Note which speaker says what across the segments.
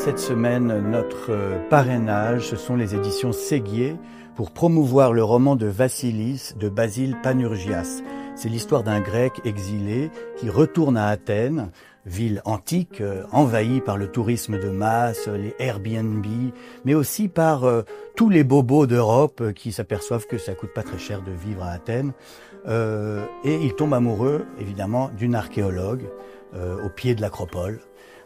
Speaker 1: cette semaine, notre parrainage, ce sont les éditions Séguier pour promouvoir le roman de Vassilis de Basile Panurgias. C'est l'histoire d'un Grec exilé qui retourne à Athènes, ville antique, envahie par le tourisme de masse, les Airbnb, mais aussi par tous les bobos d'Europe qui s'aperçoivent que ça coûte pas très cher de vivre à Athènes. Et il tombe amoureux, évidemment, d'une archéologue au pied de l'acropole.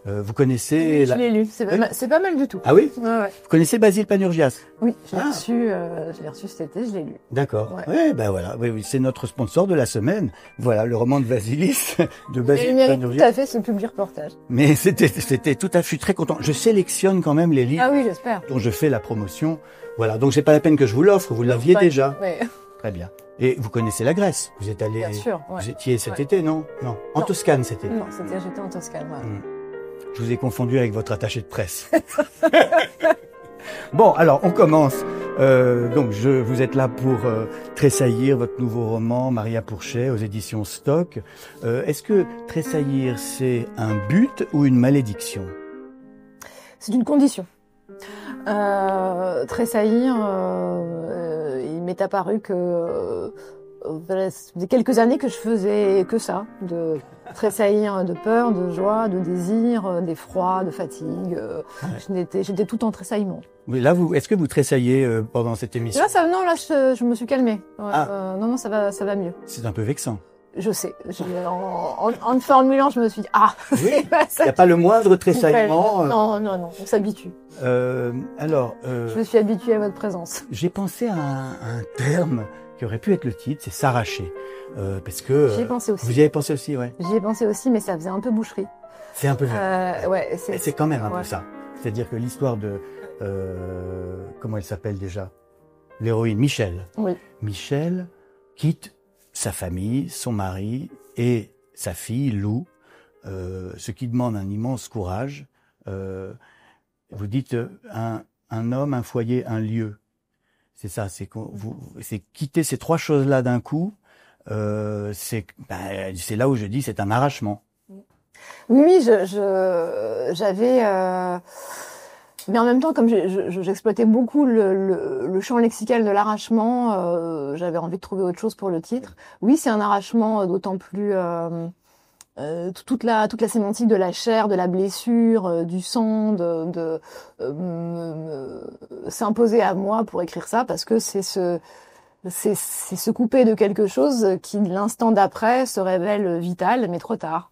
Speaker 1: Vous connaissez...
Speaker 2: Je l'ai lu, c'est pas mal du tout.
Speaker 1: Ah oui?
Speaker 2: Ouais.
Speaker 1: Vous connaissez Basile Panurgias?
Speaker 2: Oui, je l'ai reçu cet été, je l'ai lu.
Speaker 1: D'accord.
Speaker 2: Ouais.
Speaker 1: Ouais, ben voilà. Oui, c'est notre sponsor de la semaine. Voilà, le roman de Vassilis, de Basile
Speaker 2: Il mérite
Speaker 1: Panurgias.
Speaker 2: tout à fait ce public reportage.
Speaker 1: Mais c'était tout à fait, je suis très content. Je sélectionne quand même les livres
Speaker 2: Ah oui, j'espère.
Speaker 1: dont je fais la promotion. Voilà, donc c'est pas la peine que je vous l'offre, vous l'aviez déjà.
Speaker 2: Ouais.
Speaker 1: Très bien. Et vous connaissez la Grèce? Vous êtes allé...
Speaker 2: Bien sûr, ouais.
Speaker 1: Vous étiez cet
Speaker 2: Ouais.
Speaker 1: été, non? Non. En
Speaker 2: Non.
Speaker 1: Toscane, c'était.
Speaker 2: Non, j'étais en Toscane, ouais.
Speaker 1: Je vous ai confondu avec votre attaché de presse. Bon, alors on commence. Donc vous êtes là pour Tressaillir, votre nouveau roman, Maria Pourchet, aux éditions Stock. Est-ce que Tressaillir, c'est un but ou une malédiction?
Speaker 2: C'est une condition. Tressaillir, il m'est apparu que voilà, ça faisait quelques années que je faisais que ça, de tressaillir de peur, de joie, de désir, d'effroi, de fatigue. J'étais tout en tressaillement.
Speaker 1: Oui, là, est-ce que vous tressaillez pendant cette émission?
Speaker 2: Là, je me suis calmée. Ouais, non, ça va mieux.
Speaker 1: C'est un peu vexant.
Speaker 2: Je sais. En le formulant, je me suis dit,
Speaker 1: Oui,
Speaker 2: c'est pas ça.
Speaker 1: Il n'y a pas le moindre tressaillement.
Speaker 2: Non, on s'habitue. Je me suis habituée à votre présence.
Speaker 1: J'ai pensé à un terme qui aurait pu être le titre, c'est s'arracher. Parce que...
Speaker 2: J'y ai pensé aussi.
Speaker 1: Vous y avez pensé aussi, ouais.
Speaker 2: J'y ai pensé aussi, mais ça faisait un peu boucherie.
Speaker 1: C'est un peu...
Speaker 2: Ouais,
Speaker 1: c'est quand même un peu ça. C'est-à-dire que l'histoire de... comment elle s'appelle déjà? L'héroïne, Michel.
Speaker 2: Oui.
Speaker 1: Michel quitte sa famille, son mari et sa fille, Lou, ce qui demande un immense courage. Vous dites un homme, un foyer, un lieu. C'est ça, c'est quitter ces trois choses-là d'un coup. C'est là où je dis c'est un arrachement.
Speaker 2: Oui, j'avais. Mais en même temps, comme j'exploitais beaucoup le champ lexical de l'arrachement, j'avais envie de trouver autre chose pour le titre. Oui, c'est un arrachement d'autant plus toute la sémantique de la chair, de la blessure, du sang, s'imposer à moi pour écrire ça, parce que c'est se couper de quelque chose qui l'instant d'après se révèle vital, mais trop tard.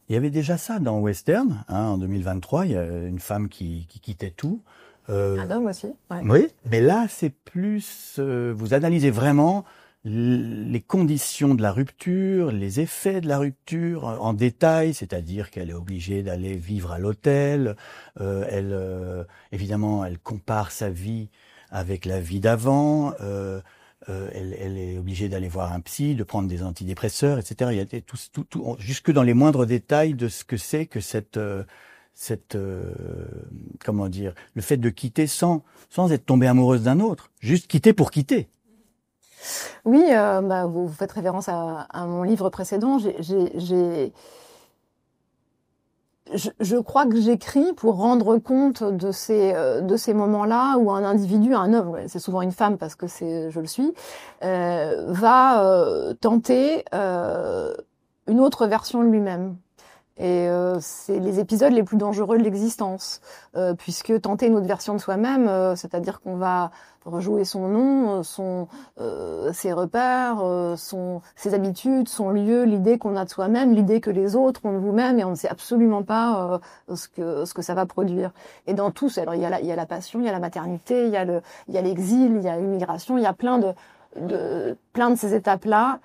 Speaker 1: Il y avait déjà ça dans Western, en 2023. Il y a une femme qui quittait tout.
Speaker 2: Un homme aussi. Ouais.
Speaker 1: Oui, mais là c'est plus. Vous analysez vraiment les conditions de la rupture, les effets de la rupture en détail, c'est-à-dire qu'elle est obligée d'aller vivre à l'hôtel. Évidemment, elle compare sa vie avec la vie d'avant. Elle est obligée d'aller voir un psy, de prendre des antidépresseurs, etc. Il y a tout, jusque dans les moindres détails de ce que c'est que comment dire, le fait de quitter sans être tombée amoureuse d'un autre, juste quitter pour quitter.
Speaker 2: Oui, vous faites référence à mon livre précédent. Je crois que j'écris pour rendre compte de ces moments-là où un individu, un homme, c'est souvent une femme parce que je le suis, va tenter une autre version de lui-même. Et c'est les épisodes les plus dangereux de l'existence, puisque tenter une autre version de soi-même, c'est-à-dire qu'on va rejouer son nom, ses repères, ses habitudes, son lieu, l'idée qu'on a de soi-même, l'idée que les autres ont de vous-même, et on ne sait absolument pas ce que ça va produire. Et dans tout, alors il y a la passion, il y a la maternité, il y a l'exil, il y a l'immigration, il y a plein de ces étapes-là.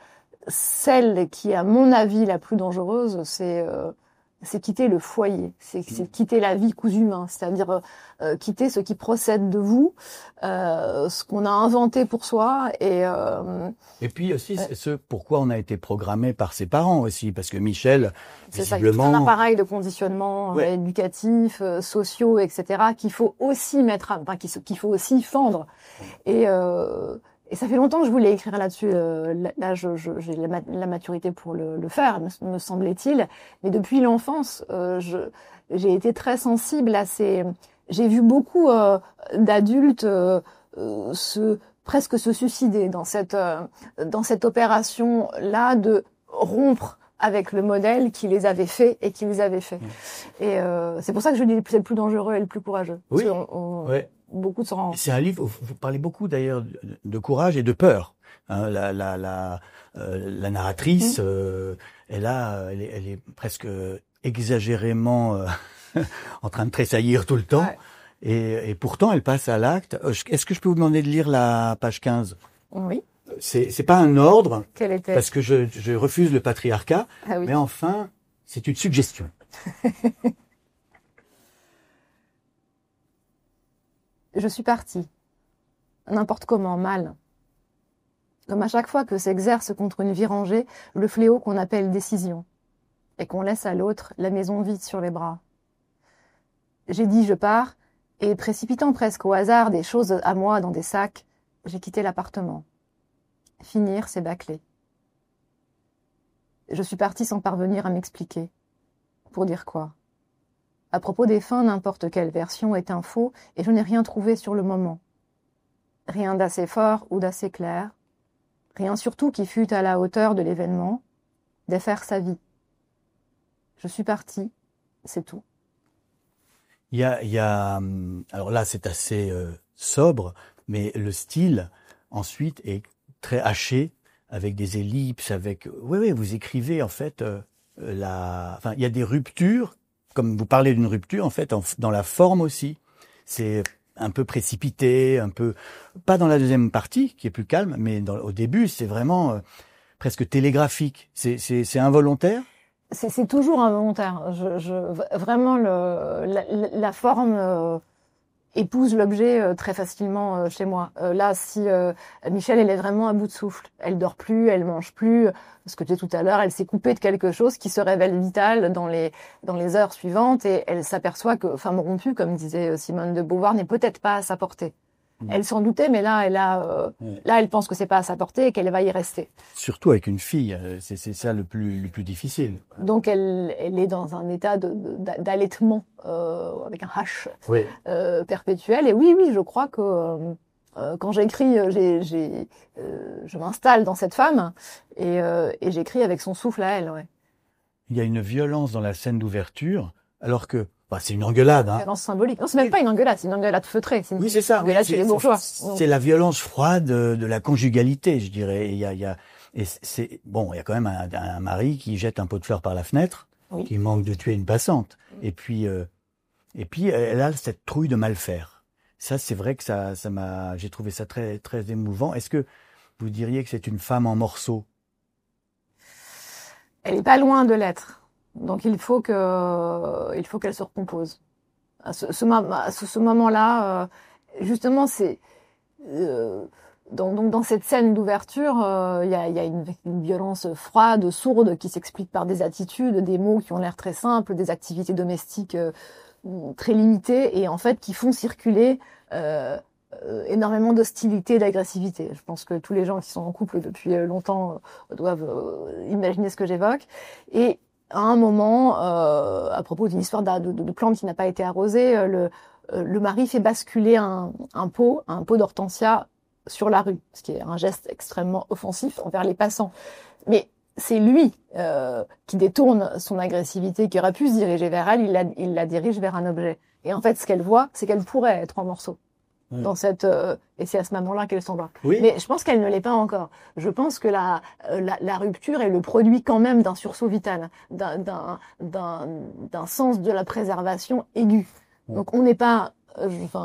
Speaker 2: Celle qui, à mon avis, la plus dangereuse, c'est quitter le foyer, c'est quitter la vie cousue main, c'est-à-dire quitter ce qui procède de vous, ce qu'on a inventé pour soi et
Speaker 1: puis aussi ce pourquoi on a été programmé par ses parents aussi, parce que Michel, visiblement,
Speaker 2: c'est un appareil de conditionnement éducatif, sociaux, etc. qu'il faut aussi qu'il faut aussi fendre et Et ça fait longtemps que je voulais écrire là-dessus. Là, j'ai la maturité pour le faire, me semblait-il. Mais depuis l'enfance, j'ai été très sensible à ces... J'ai vu beaucoup d'adultes presque se suicider dans cette opération-là de rompre avec le modèle qui les avait fait et qui les avait fait. Et c'est pour ça que je dis c'est le plus dangereux et le plus courageux.
Speaker 1: Oui. Ouais.
Speaker 2: Beaucoup de s'en...
Speaker 1: C'est un livre où vous parlez beaucoup d'ailleurs de courage et de peur. Hein, la narratrice, elle est presque exagérément en train de tressaillir tout le temps. Ouais. Et pourtant, elle passe à l'acte. Est-ce que je peux vous demander de lire la page 15 ?
Speaker 2: Oui.
Speaker 1: C'est pas un ordre,
Speaker 2: quel était
Speaker 1: parce que je refuse le patriarcat, mais enfin, c'est une suggestion.
Speaker 2: Je suis partie, n'importe comment, mal. Comme à chaque fois que s'exerce contre une vie rangée le fléau qu'on appelle décision, et qu'on laisse à l'autre la maison vide sur les bras. J'ai dit je pars, et précipitant presque au hasard des choses à moi dans des sacs, j'ai quitté l'appartement. Finir, c'est bâclé. Je suis partie sans parvenir à m'expliquer. Pour dire quoi ? À propos des fins, n'importe quelle version est un faux, et je n'ai rien trouvé sur le moment. Rien d'assez fort ou d'assez clair. Rien surtout qui fût à la hauteur de l'événement, défaire sa vie. Je suis partie, c'est tout.
Speaker 1: Il y a alors là c'est assez sobre, mais le style ensuite est très haché, avec des ellipses, avec... Oui, vous écrivez en fait enfin il y a des ruptures, comme vous parlez d'une rupture en fait dans la forme aussi. C'est un peu précipité, un peu pas dans la deuxième partie qui est plus calme, mais au début c'est vraiment presque télégraphique. C'est involontaire.
Speaker 2: C'est toujours involontaire. Vraiment la forme épouse l'objet très facilement chez moi. Là, si Michel, elle est vraiment à bout de souffle, elle dort plus, elle mange plus. Ce que tu disais tout à l'heure, elle s'est coupée de quelque chose qui se révèle vital dans les heures suivantes, et elle s'aperçoit que femme rompue, comme disait Simone de Beauvoir, n'est peut-être pas à sa portée. Elle s'en doutait, mais là, elle pense que c'est pas à sa portée et qu'elle va y rester.
Speaker 1: Surtout avec une fille, c'est ça le plus difficile.
Speaker 2: Donc elle est dans un état d'allaitement avec un H perpétuel. Et oui, je crois que quand j'écris, je m'installe dans cette femme et j'écris avec son souffle à elle. Ouais.
Speaker 1: Il y a une violence dans la scène d'ouverture, alors que c'est une engueulade. Une
Speaker 2: violence symbolique. Non, c'est même pas une engueulade, c'est une engueulade feutrée.
Speaker 1: Oui, c'est ça.
Speaker 2: Une engueulade chez les bourgeois.
Speaker 1: C'est la violence froide de la conjugalité, je dirais. Il y a quand même un mari qui jette un pot de fleurs par la fenêtre, qui manque de tuer une passante. Et puis elle a cette trouille de mal faire. Ça, c'est vrai que j'ai trouvé ça très, très émouvant. Est-ce que vous diriez que c'est une femme en morceaux ?
Speaker 2: Elle est pas loin de l'être. Donc il faut qu'elle se recompose. À ce moment-là, justement, c'est dans cette scène d'ouverture, il y a une violence froide, sourde, qui s'explique par des attitudes, des mots qui ont l'air très simples, des activités domestiques très limitées, et en fait qui font circuler énormément d'hostilité et d'agressivité. Je pense que tous les gens qui sont en couple depuis longtemps doivent imaginer ce que j'évoque. Et à un moment, à propos d'une histoire de plante qui n'a pas été arrosée, le mari fait basculer un pot d'hortensia sur la rue, ce qui est un geste extrêmement offensif envers les passants. Mais c'est lui qui détourne son agressivité, qui aurait pu se diriger vers elle, il la dirige vers un objet. Et en fait, ce qu'elle voit, c'est qu'elle pourrait être en morceaux. Dans cette et c'est à ce moment-là qu'elle s'en va. Oui. Mais je pense qu'elle ne l'est pas encore. Je pense que la rupture est le produit quand même d'un sursaut vital, d'un sens de la préservation aigu. Donc on n'est pas,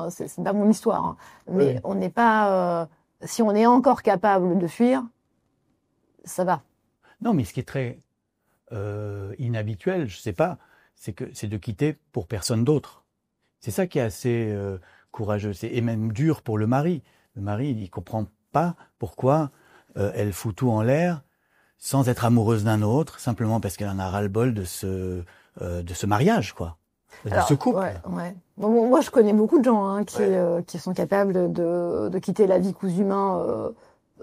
Speaker 2: c'est pas mon histoire, hein, mais on n'est pas. Si on est encore capable de fuir, ça va.
Speaker 1: Non, mais ce qui est très inhabituel, je sais pas, c'est de quitter pour personne d'autre. C'est ça qui est assez courageux, et même dur pour le mari. Le mari, il comprend pas pourquoi elle fout tout en l'air sans être amoureuse d'un autre, simplement parce qu'elle en a ras-le-bol de ce mariage, quoi, de ce couple.
Speaker 2: Ouais. Bon, moi, je connais beaucoup de gens qui sont capables de quitter la vie cousu main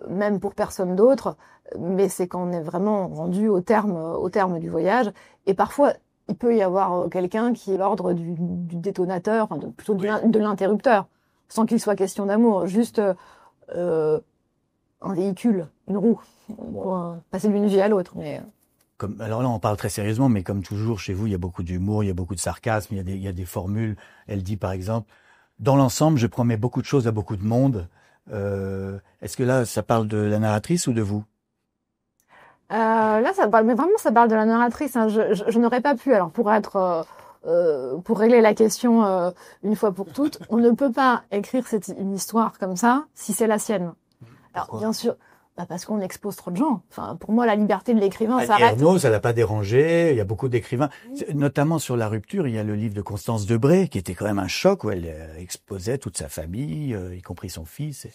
Speaker 2: même pour personne d'autre, mais c'est quand on est vraiment rendu au terme du voyage. Et parfois, il peut y avoir quelqu'un qui est l'ordre du détonateur, enfin plutôt de l'interrupteur, sans qu'il soit question d'amour, juste un véhicule, une roue, pour passer d'une vie à l'autre. Mais
Speaker 1: alors là, on parle très sérieusement, mais comme toujours, chez vous, il y a beaucoup d'humour, il y a beaucoup de sarcasme, il y a des formules. Elle dit, par exemple, dans l'ensemble, je promets beaucoup de choses à beaucoup de monde. Est-ce que là, ça parle de la narratrice ou de vous?
Speaker 2: Là, ça parle, mais vraiment, ça parle de la narratrice. Hein. Je n'aurais pas pu. Alors, pour régler la question une fois pour toutes, on ne peut pas écrire une histoire comme ça si c'est la sienne. Alors,
Speaker 1: Pourquoi?
Speaker 2: Bien sûr, parce qu'on expose trop de gens. Enfin, pour moi, la liberté de l'écrivain s'arrête.
Speaker 1: Ernaud, ça l'a pas dérangé. Il y a beaucoup d'écrivains, notamment sur la rupture. Il y a le livre de Constance Debré, qui était quand même un choc, où elle exposait toute sa famille, y compris son fils.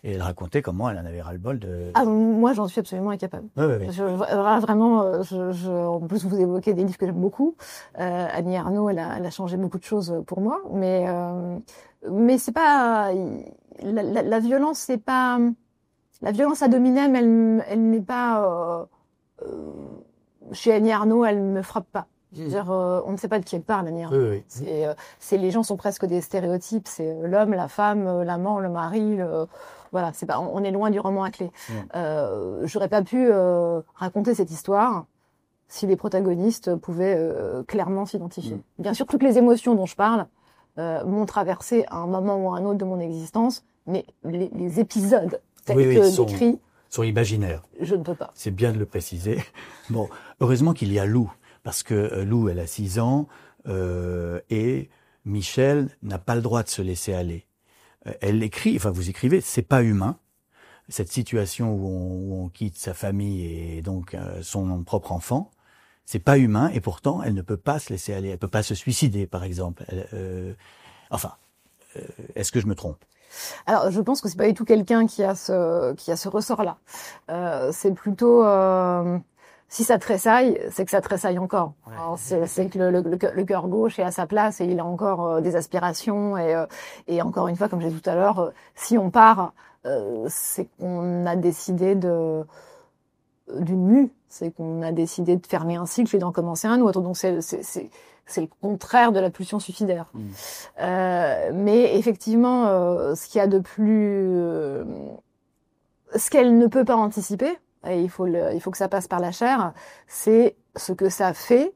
Speaker 1: Et elle racontait comment elle en avait ras-le-bol de...
Speaker 2: Ah, moi, j'en suis absolument incapable.
Speaker 1: Ouais.
Speaker 2: Vraiment, en plus, vous évoquez des livres que j'aime beaucoup. Annie Ernaux, elle a changé beaucoup de choses pour moi. Mais c'est pas... La violence, c'est pas... La violence ad hominem, elle n'est pas... chez Annie Ernaux, elle me frappe pas. Je veux dire, on ne sait pas de qui elle parle, Annie Ernaux.
Speaker 1: Oui.
Speaker 2: C'est les gens sont presque des stéréotypes. C'est l'homme, la femme, l'amant, le mari. Voilà, c'est pas. On est loin du roman à clé. J'aurais pas pu raconter cette histoire si les protagonistes pouvaient clairement s'identifier. Bien sûr, toutes les émotions dont je parle m'ont traversé à un moment ou à un autre de mon existence, mais les épisodes tels que décrits
Speaker 1: sont imaginaires.
Speaker 2: Je ne peux pas.
Speaker 1: C'est bien de le préciser. Bon, heureusement qu'il y a Lou, parce que Lou, elle a 6 ans, et Michel n'a pas le droit de se laisser aller. Elle écrit, enfin vous écrivez, c'est pas humain. Cette situation où on quitte sa famille et donc son propre enfant, c'est pas humain, et pourtant elle ne peut pas se laisser aller. Elle peut pas se suicider, par exemple. Est-ce que je me trompe?
Speaker 2: Alors, je pense que c'est pas du tout quelqu'un qui a ce ressort-là. C'est plutôt si ça tressaille, c'est que ça tressaille encore. Ouais. C'est que le cœur gauche est à sa place et il a encore des aspirations et encore une fois, comme j'ai dit tout à l'heure, si on part, c'est qu'on a décidé d'une mue, c'est qu'on a décidé de fermer un cycle et d'en commencer un autre. Donc c'est le contraire de la pulsion suicidaire. Mais effectivement, ce qu'il y a de plus, ce qu'elle ne peut pas anticiper, et il faut que ça passe par la chair, c'est ce que ça fait,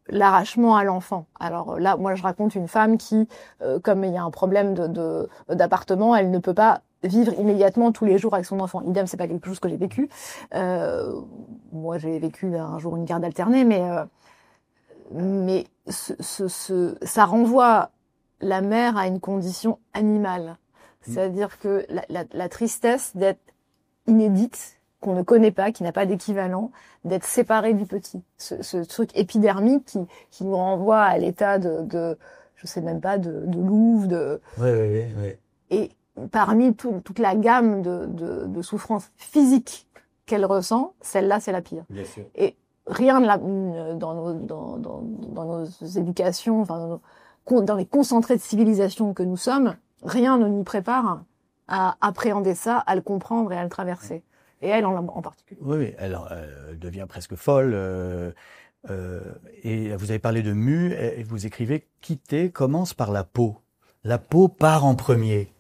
Speaker 2: l'arrachement à l'enfant. Alors là, moi, je raconte une femme qui, comme il y a un problème d'appartement, elle ne peut pas vivre immédiatement tous les jours avec son enfant. Idem, c'est pas quelque chose que j'ai vécu. Moi, j'ai vécu un jour une garde alternée, mais ça renvoie la mère à une condition animale. C'est-à-dire que la tristesse d'être inédite, qu'on ne connaît pas, qui n'a pas d'équivalent, d'être séparé du petit. Ce truc épidermique qui nous renvoie à l'état de je sais même pas, de louve,
Speaker 1: Ouais.
Speaker 2: Et parmi toute la gamme de souffrances physiques qu'elle ressent, celle-là, c'est la pire.
Speaker 1: Bien sûr.
Speaker 2: Et rien dans nos éducations, enfin dans les concentrés de civilisation que nous sommes, rien ne nous prépare à appréhender ça, à le comprendre et à le traverser. Et elle en particulier.
Speaker 1: Oui, alors elle devient presque folle. Et vous avez parlé de mue, et vous écrivez « Quitter commence par la peau ». La peau part en premier.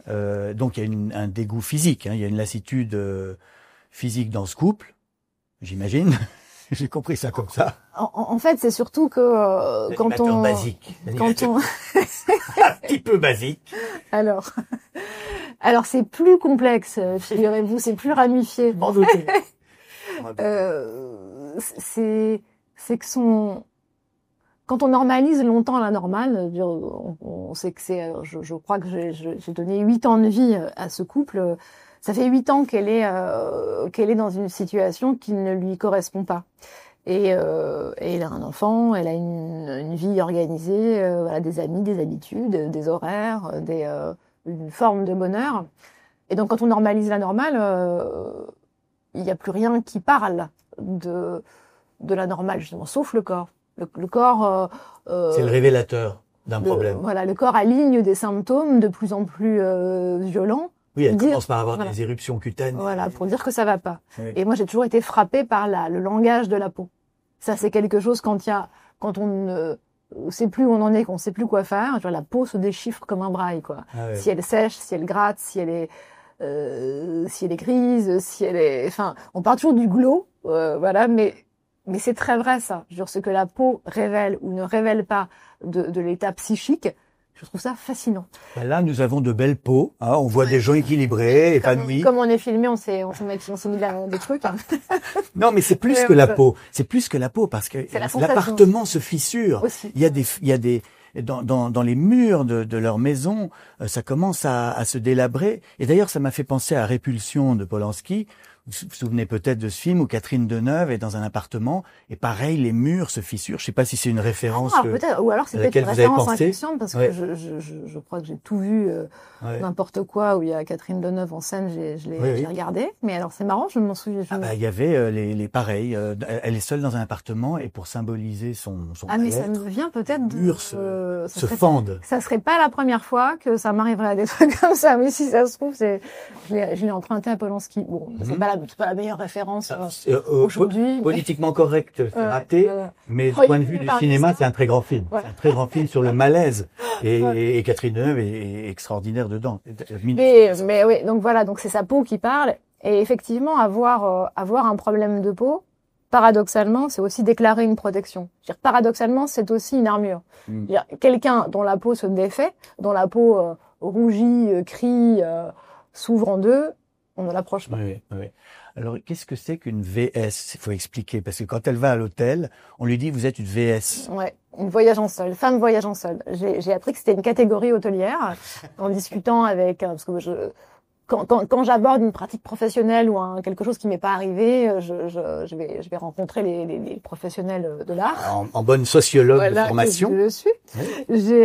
Speaker 1: Donc il y a un dégoût physique, il y a une lassitude physique dans ce couple, j'imagine. J'ai compris ça comme ça.
Speaker 2: En fait, c'est surtout que quand on...
Speaker 1: basique.
Speaker 2: Quand on...
Speaker 1: un petit peu basique.
Speaker 2: Alors c'est plus complexe, figurez-vous, c'est plus ramifié.
Speaker 1: M'en doutez.
Speaker 2: C'est que quand on normalise longtemps la normale, on sait que je crois que j'ai donné 8 ans de vie à ce couple. Ça fait 8 ans qu'elle est dans une situation qui ne lui correspond pas. Et elle a un enfant, elle a une vie organisée, voilà, des amis, des habitudes, des horaires, une forme de bonheur. Et donc quand on normalise la normale, il n'y a plus rien qui parle de la normale, justement, sauf le corps. Le corps...
Speaker 1: c'est le révélateur d'un problème.
Speaker 2: Voilà, le corps aligne des symptômes de plus en plus violents
Speaker 1: Oui, elle commence par avoir des éruptions cutanées.
Speaker 2: Voilà, pour dire que ça va pas.
Speaker 1: Oui.
Speaker 2: Et moi, j'ai toujours été frappée par le langage de la peau. Ça, c'est quelque chose quand on ne sait plus où on en est, qu'on sait plus quoi faire, la peau se déchiffre comme un braille, quoi.
Speaker 1: Ah ouais.
Speaker 2: Si elle sèche, si elle gratte, si elle est grise, si elle est, enfin, on parle toujours du glow, voilà, mais c'est très vrai, ça. Je veux dire, ce que la peau révèle ou ne révèle pas de l'état psychique, je trouve ça fascinant.
Speaker 1: Là, nous avons de belles peaux. Hein, on voit des gens équilibrés, épanouis.
Speaker 2: Comme on est filmé, on s'est mis des trucs. Hein.
Speaker 1: Non, mais c'est plus que la peau. C'est plus que la peau parce que l'appartement se fissure.
Speaker 2: Aussi.
Speaker 1: Il y a des dans les murs de leur maison, ça commence à se délabrer. Et d'ailleurs, ça m'a fait penser à Répulsion de Polanski. Vous vous souvenez peut-être de ce film où Catherine Deneuve est dans un appartement et pareil, les murs se fissurent. Je sais pas si c'est une référence
Speaker 2: peut-être, ou alors c'est peut-être une référence inconsciente parce que je crois que j'ai tout vu, n'importe quoi où il y a Catherine Deneuve en scène, je l'ai regardé. Mais alors c'est marrant, je m'en souviens.
Speaker 1: Il y avait les pareils. Elle est seule dans un appartement et pour symboliser son
Speaker 2: mais ça me vient peut-être
Speaker 1: les murs se fendent.
Speaker 2: Ça serait pas la première fois que ça m'arriverait à des trucs comme ça, mais si ça se trouve, je l'ai emprunté à Polanski. Bon, c'est pas la meilleure référence aujourd'hui.
Speaker 1: Politiquement correct, c'est raté, mais du point de vue du cinéma, c'est un très grand film. C'est un très grand film sur le malaise. Et Catherine Deneuve est extraordinaire dedans.
Speaker 2: Mais oui, donc voilà, donc c'est sa peau qui parle. Et effectivement, avoir un problème de peau, paradoxalement, c'est aussi déclarer une protection. Paradoxalement, c'est aussi une armure. Quelqu'un dont la peau se défait, dont la peau rougit, crie, s'ouvre en deux, on ne l'approche pas.
Speaker 1: Oui. Alors, qu'est-ce que c'est qu'une VS? Il faut expliquer, parce que quand elle va à l'hôtel, on lui dit, vous êtes une VS.
Speaker 2: Ouais, une voyageant seule, femme voyageant seule. J'ai appris que c'était une catégorie hôtelière, en discutant avec, parce que quand j'aborde une pratique professionnelle ou quelque chose qui m'est pas arrivé, je vais rencontrer les professionnels de l'art.
Speaker 1: En bonne sociologue de formation.
Speaker 2: Je le suis. Oui.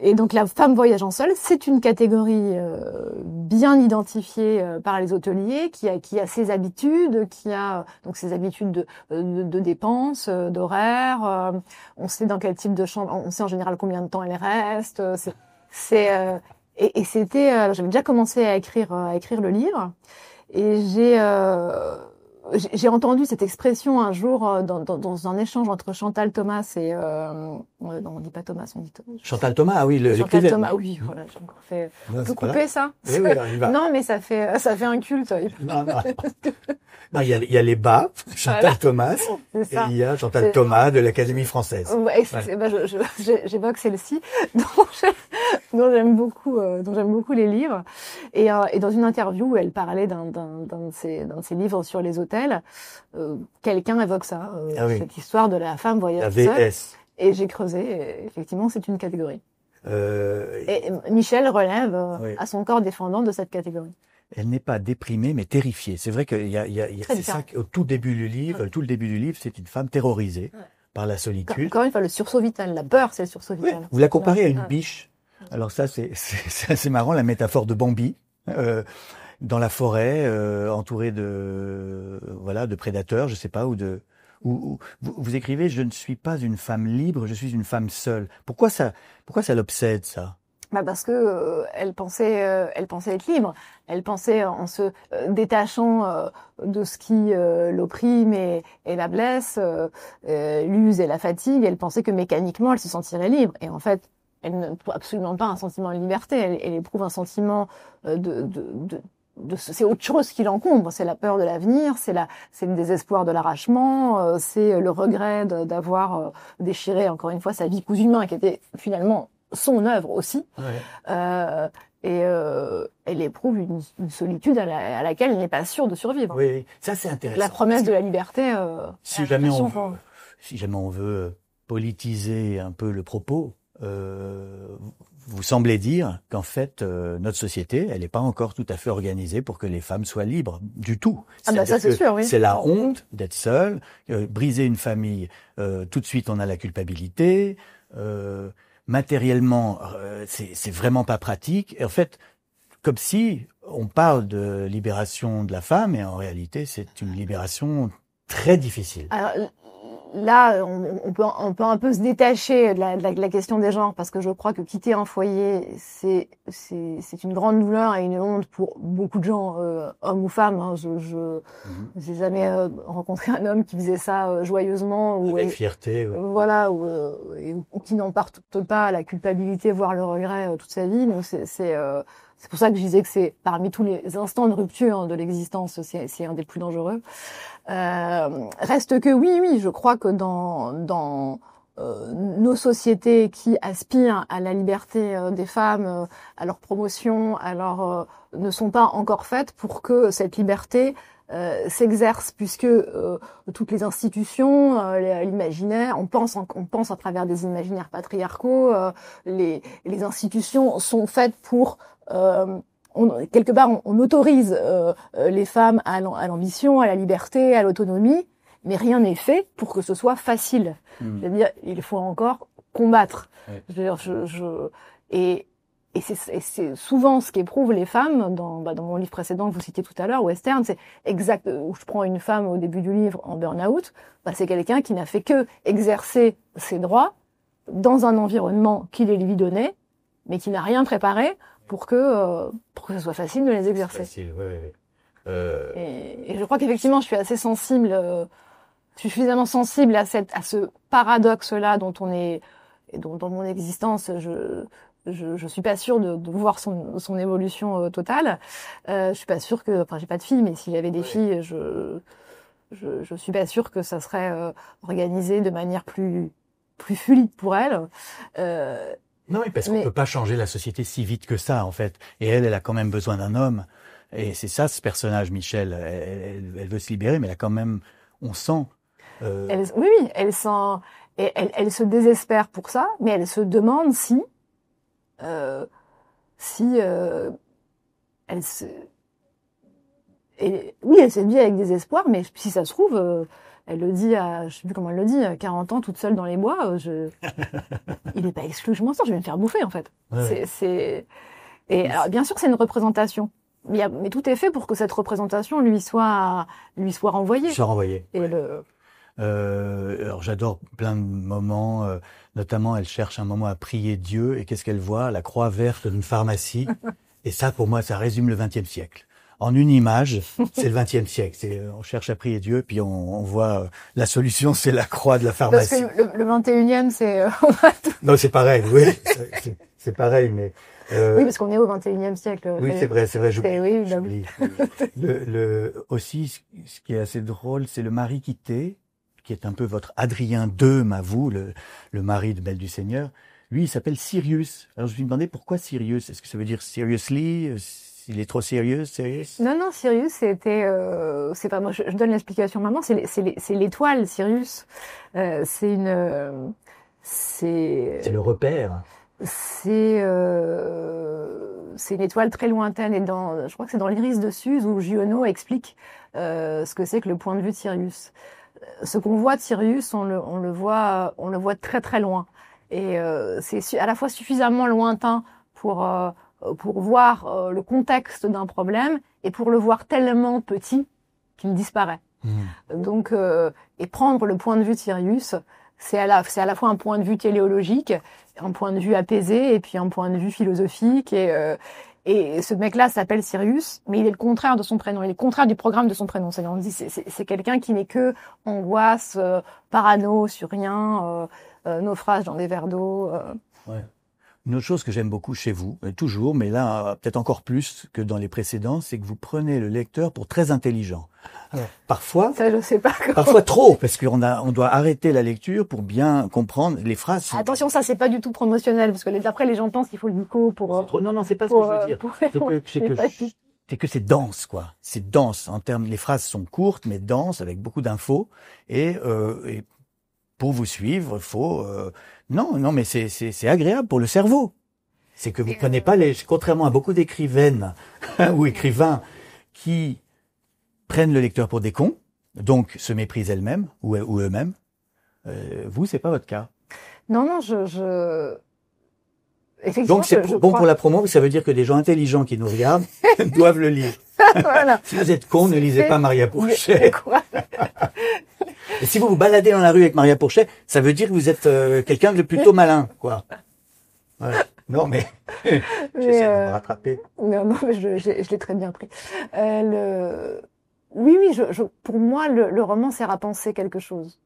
Speaker 2: Et donc la femme voyageant seule, c'est une catégorie bien identifiée par les hôteliers, qui a ses habitudes, qui a donc ses habitudes de dépenses, d'horaires. On sait dans quel type de chambre, on sait en général combien de temps elle reste. Et c'était, j'avais déjà commencé à écrire le livre, et j'ai entendu cette expression un jour dans un échange entre Chantal Thomas et non, on dit pas Thomas, on dit
Speaker 1: Chantal Thomas, ah oui,
Speaker 2: Chantal Thomas, oui, voilà, j'ai encore fait. On peut couper ça?
Speaker 1: Oui, on y va.
Speaker 2: Non, mais ça fait un culte.
Speaker 1: Non, il y a les bas, Chantal Thomas, et il y a Chantal Thomas de l'Académie française.
Speaker 2: Ouais, j'évoque celle-ci, dont j'aime beaucoup les livres. Et dans une interview où elle parlait d'un de ses livres sur les hôtels, quelqu'un évoque ça, cette histoire de la femme voyageuse seule. Et j'ai creusé, et effectivement, c'est une catégorie. Et Michel relève à son corps défendant de cette catégorie.
Speaker 1: Elle n'est pas déprimée, mais terrifiée. C'est vrai qu'il y a c'est ça au tout début du livre. Tout le début du livre, c'est une femme terrorisée par la solitude.
Speaker 2: Encore une fois, le sursaut vital, la peur, c'est le sursaut vital.
Speaker 1: Oui, vous la comparez à une biche. Alors ça, c'est assez marrant, la métaphore de Bambi. Dans la forêt, entourée de prédateurs, je sais pas, vous écrivez, je ne suis pas une femme libre, je suis une femme seule. Pourquoi ça l'obsède, ça?
Speaker 2: Parce que elle pensait être libre. Elle pensait, en se détachant de ce qui l'opprime et la blesse, l'use et la fatigue, elle pensait que mécaniquement elle se sentirait libre. Et en fait, elle n'éprouve absolument pas un sentiment de liberté. Elle éprouve un sentiment c'est autre chose qui l'encombre. C'est la peur de l'avenir, c'est le désespoir de l'arrachement, c'est le regret d'avoir déchiré encore une fois sa vie cousu de main, qui était finalement son œuvre aussi. Et elle éprouve une solitude à laquelle elle n'est pas sûre de survivre.
Speaker 1: Oui, ça c'est intéressant.
Speaker 2: La promesse de la liberté.
Speaker 1: Si jamais on veut politiser un peu le propos, vous semblez dire qu'en fait notre société, elle n'est pas encore tout à fait organisée pour que les femmes soient libres du tout.
Speaker 2: Ça c'est sûr, oui.
Speaker 1: C'est la honte d'être seule, briser une famille, tout de suite on a la culpabilité. Matériellement, c'est vraiment pas pratique. Et en fait, comme si on parle de libération de la femme, et en réalité, c'est une libération très difficile.
Speaker 2: Alors, là, on peut un peu se détacher de la question des genres, parce que je crois que quitter un foyer, c'est une grande douleur et une honte pour beaucoup de gens, hommes ou femmes. Hein. J'ai jamais rencontré un homme qui faisait ça joyeusement ou
Speaker 1: avec fierté. Ouais.
Speaker 2: Voilà, ou qui n'en parte pas à la culpabilité, voire le regret toute sa vie. Donc c'est pour ça que je disais que c'est parmi tous les instants de rupture de l'existence, c'est un des plus dangereux. Reste que oui, je crois que dans nos sociétés qui aspirent à la liberté des femmes, à leur promotion, ne sont pas encore faites pour que cette liberté s'exerce, puisque toutes les institutions, l'imaginaire, on pense à travers des imaginaires patriarcaux, les institutions sont faites pour quelque part, on autorise les femmes à l'ambition, à la liberté, à l'autonomie, mais rien n'est fait pour que ce soit facile. C'est-à-dire, il faut encore combattre. Ouais. Je veux dire, et c'est souvent ce qu'éprouvent les femmes dans mon livre précédent que vous citiez tout à l'heure, Western, c'est exact, où je prends une femme au début du livre en burn-out, c'est quelqu'un qui n'a fait que exercer ses droits dans un environnement qui les lui donnait, mais qui n'a rien préparé pour que ce soit facile de les exercer.
Speaker 1: Facile, ouais.
Speaker 2: Et je crois qu'effectivement, je suis assez sensible, je suis suffisamment sensible à ce paradoxe-là dont dans mon existence, je suis pas sûre de voir son évolution totale. Je suis pas sûre j'ai pas de filles, mais s'il y avait des filles, je suis pas sûre que ça serait organisé de manière plus fluide pour elles.
Speaker 1: Non, parce qu'on peut pas changer la société si vite que ça, en fait. Et elle a quand même besoin d'un homme. Et c'est ça, ce personnage, Michel. Elle veut se libérer, mais elle a quand même, on sent.
Speaker 2: Oui, elle sent, et elle se désespère pour ça, mais elle se demande si elle se dit avec désespoir, mais si ça se trouve, elle le dit je sais plus comment elle le dit, à 40 ans, toute seule dans les bois, il est pas exclu que je m'en sorte, je vais me faire bouffer, en fait. Ouais. Alors, bien sûr, c'est une représentation. Mais tout est fait pour que cette représentation lui soit renvoyée.
Speaker 1: Soit renvoyée.
Speaker 2: Et
Speaker 1: alors, j'adore plein de moments, notamment, elle cherche un moment à prier Dieu, et qu'est-ce qu'elle voit? La croix verte d'une pharmacie. Et ça, pour moi, ça résume le XXe siècle. En une image, c'est le XXe siècle. On cherche à prier Dieu, puis on voit la solution, c'est la croix de la pharmacie.
Speaker 2: Parce que le 21e, c'est...
Speaker 1: Non, c'est pareil, oui. C'est pareil, mais...
Speaker 2: Oui, parce qu'on est au 21e siècle.
Speaker 1: Oui, c'est vrai,
Speaker 2: j'oublie.
Speaker 1: Aussi, ce qui est assez drôle, c'est le mari quitté, qui est un peu votre Adrien II, vous, le mari de Belle du Seigneur. Lui, il s'appelle Sirius. Alors, je me demandais pourquoi Sirius? Est-ce que ça veut dire seriously? Il est trop serious?
Speaker 2: Non, Sirius, c'était, c'est pas moi, je donne l'explication maintenant, c'est l'étoile, Sirius. C'est le
Speaker 1: repère.
Speaker 2: C'est une étoile très lointaine, et je crois que c'est dans l'Iris de Suse où Giono explique ce que c'est que le point de vue de Sirius. Ce qu'on voit de Sirius, on le voit très très loin, et c'est à la fois suffisamment lointain pour voir le contexte d'un problème, et pour le voir tellement petit qu'il disparaît. Donc, et prendre le point de vue de Sirius, c'est à la fois un point de vue téléologique, un point de vue apaisé, et puis un point de vue philosophique, et ce mec-là s'appelle Sirius, mais il est le contraire de son prénom, il est le contraire du programme de son prénom. C'est-à-dire, on dit, c'est quelqu'un qui n'est que angoisse, parano sur rien, naufrage dans des verres d'eau.
Speaker 1: Ouais. Une autre chose que j'aime beaucoup chez vous, toujours, mais là, peut-être encore plus que dans les précédents, c'est que vous prenez le lecteur pour très intelligent. Alors, parfois,
Speaker 2: ça, je sais pas comment.
Speaker 1: Parfois trop, parce qu'on doit arrêter la lecture pour bien comprendre les phrases.
Speaker 2: Attention, ça, c'est pas du tout promotionnel, parce que après, les gens pensent qu'il faut le Nico pour...
Speaker 1: Non, c'est pas ce que je veux dire. C'est que c'est dense, quoi. C'est dense. En termes, les phrases sont courtes, mais denses, avec beaucoup d'infos. Et pour vous suivre, il faut... Non, mais c'est agréable pour le cerveau. C'est que vous prenez pas contrairement à beaucoup d'écrivaines ou écrivains qui prennent le lecteur pour des cons, donc se méprisent elles-mêmes ou eux-mêmes. Vous, c'est pas votre cas.
Speaker 2: Non, effectivement,
Speaker 1: donc c'est pour la promo, ça veut dire que des gens intelligents qui nous regardent doivent le lire.
Speaker 2: Voilà.
Speaker 1: Si vous êtes con, ne lisez pas Maria Pourchet. Et si vous vous baladez dans la rue avec Maria Pourchet, ça veut dire que vous êtes quelqu'un de plutôt malin, quoi. Ouais. Non, mais j'essaie de me rattraper.
Speaker 2: Non, mais je l'ai très bien pris. Oui, pour moi, le roman sert à penser quelque chose.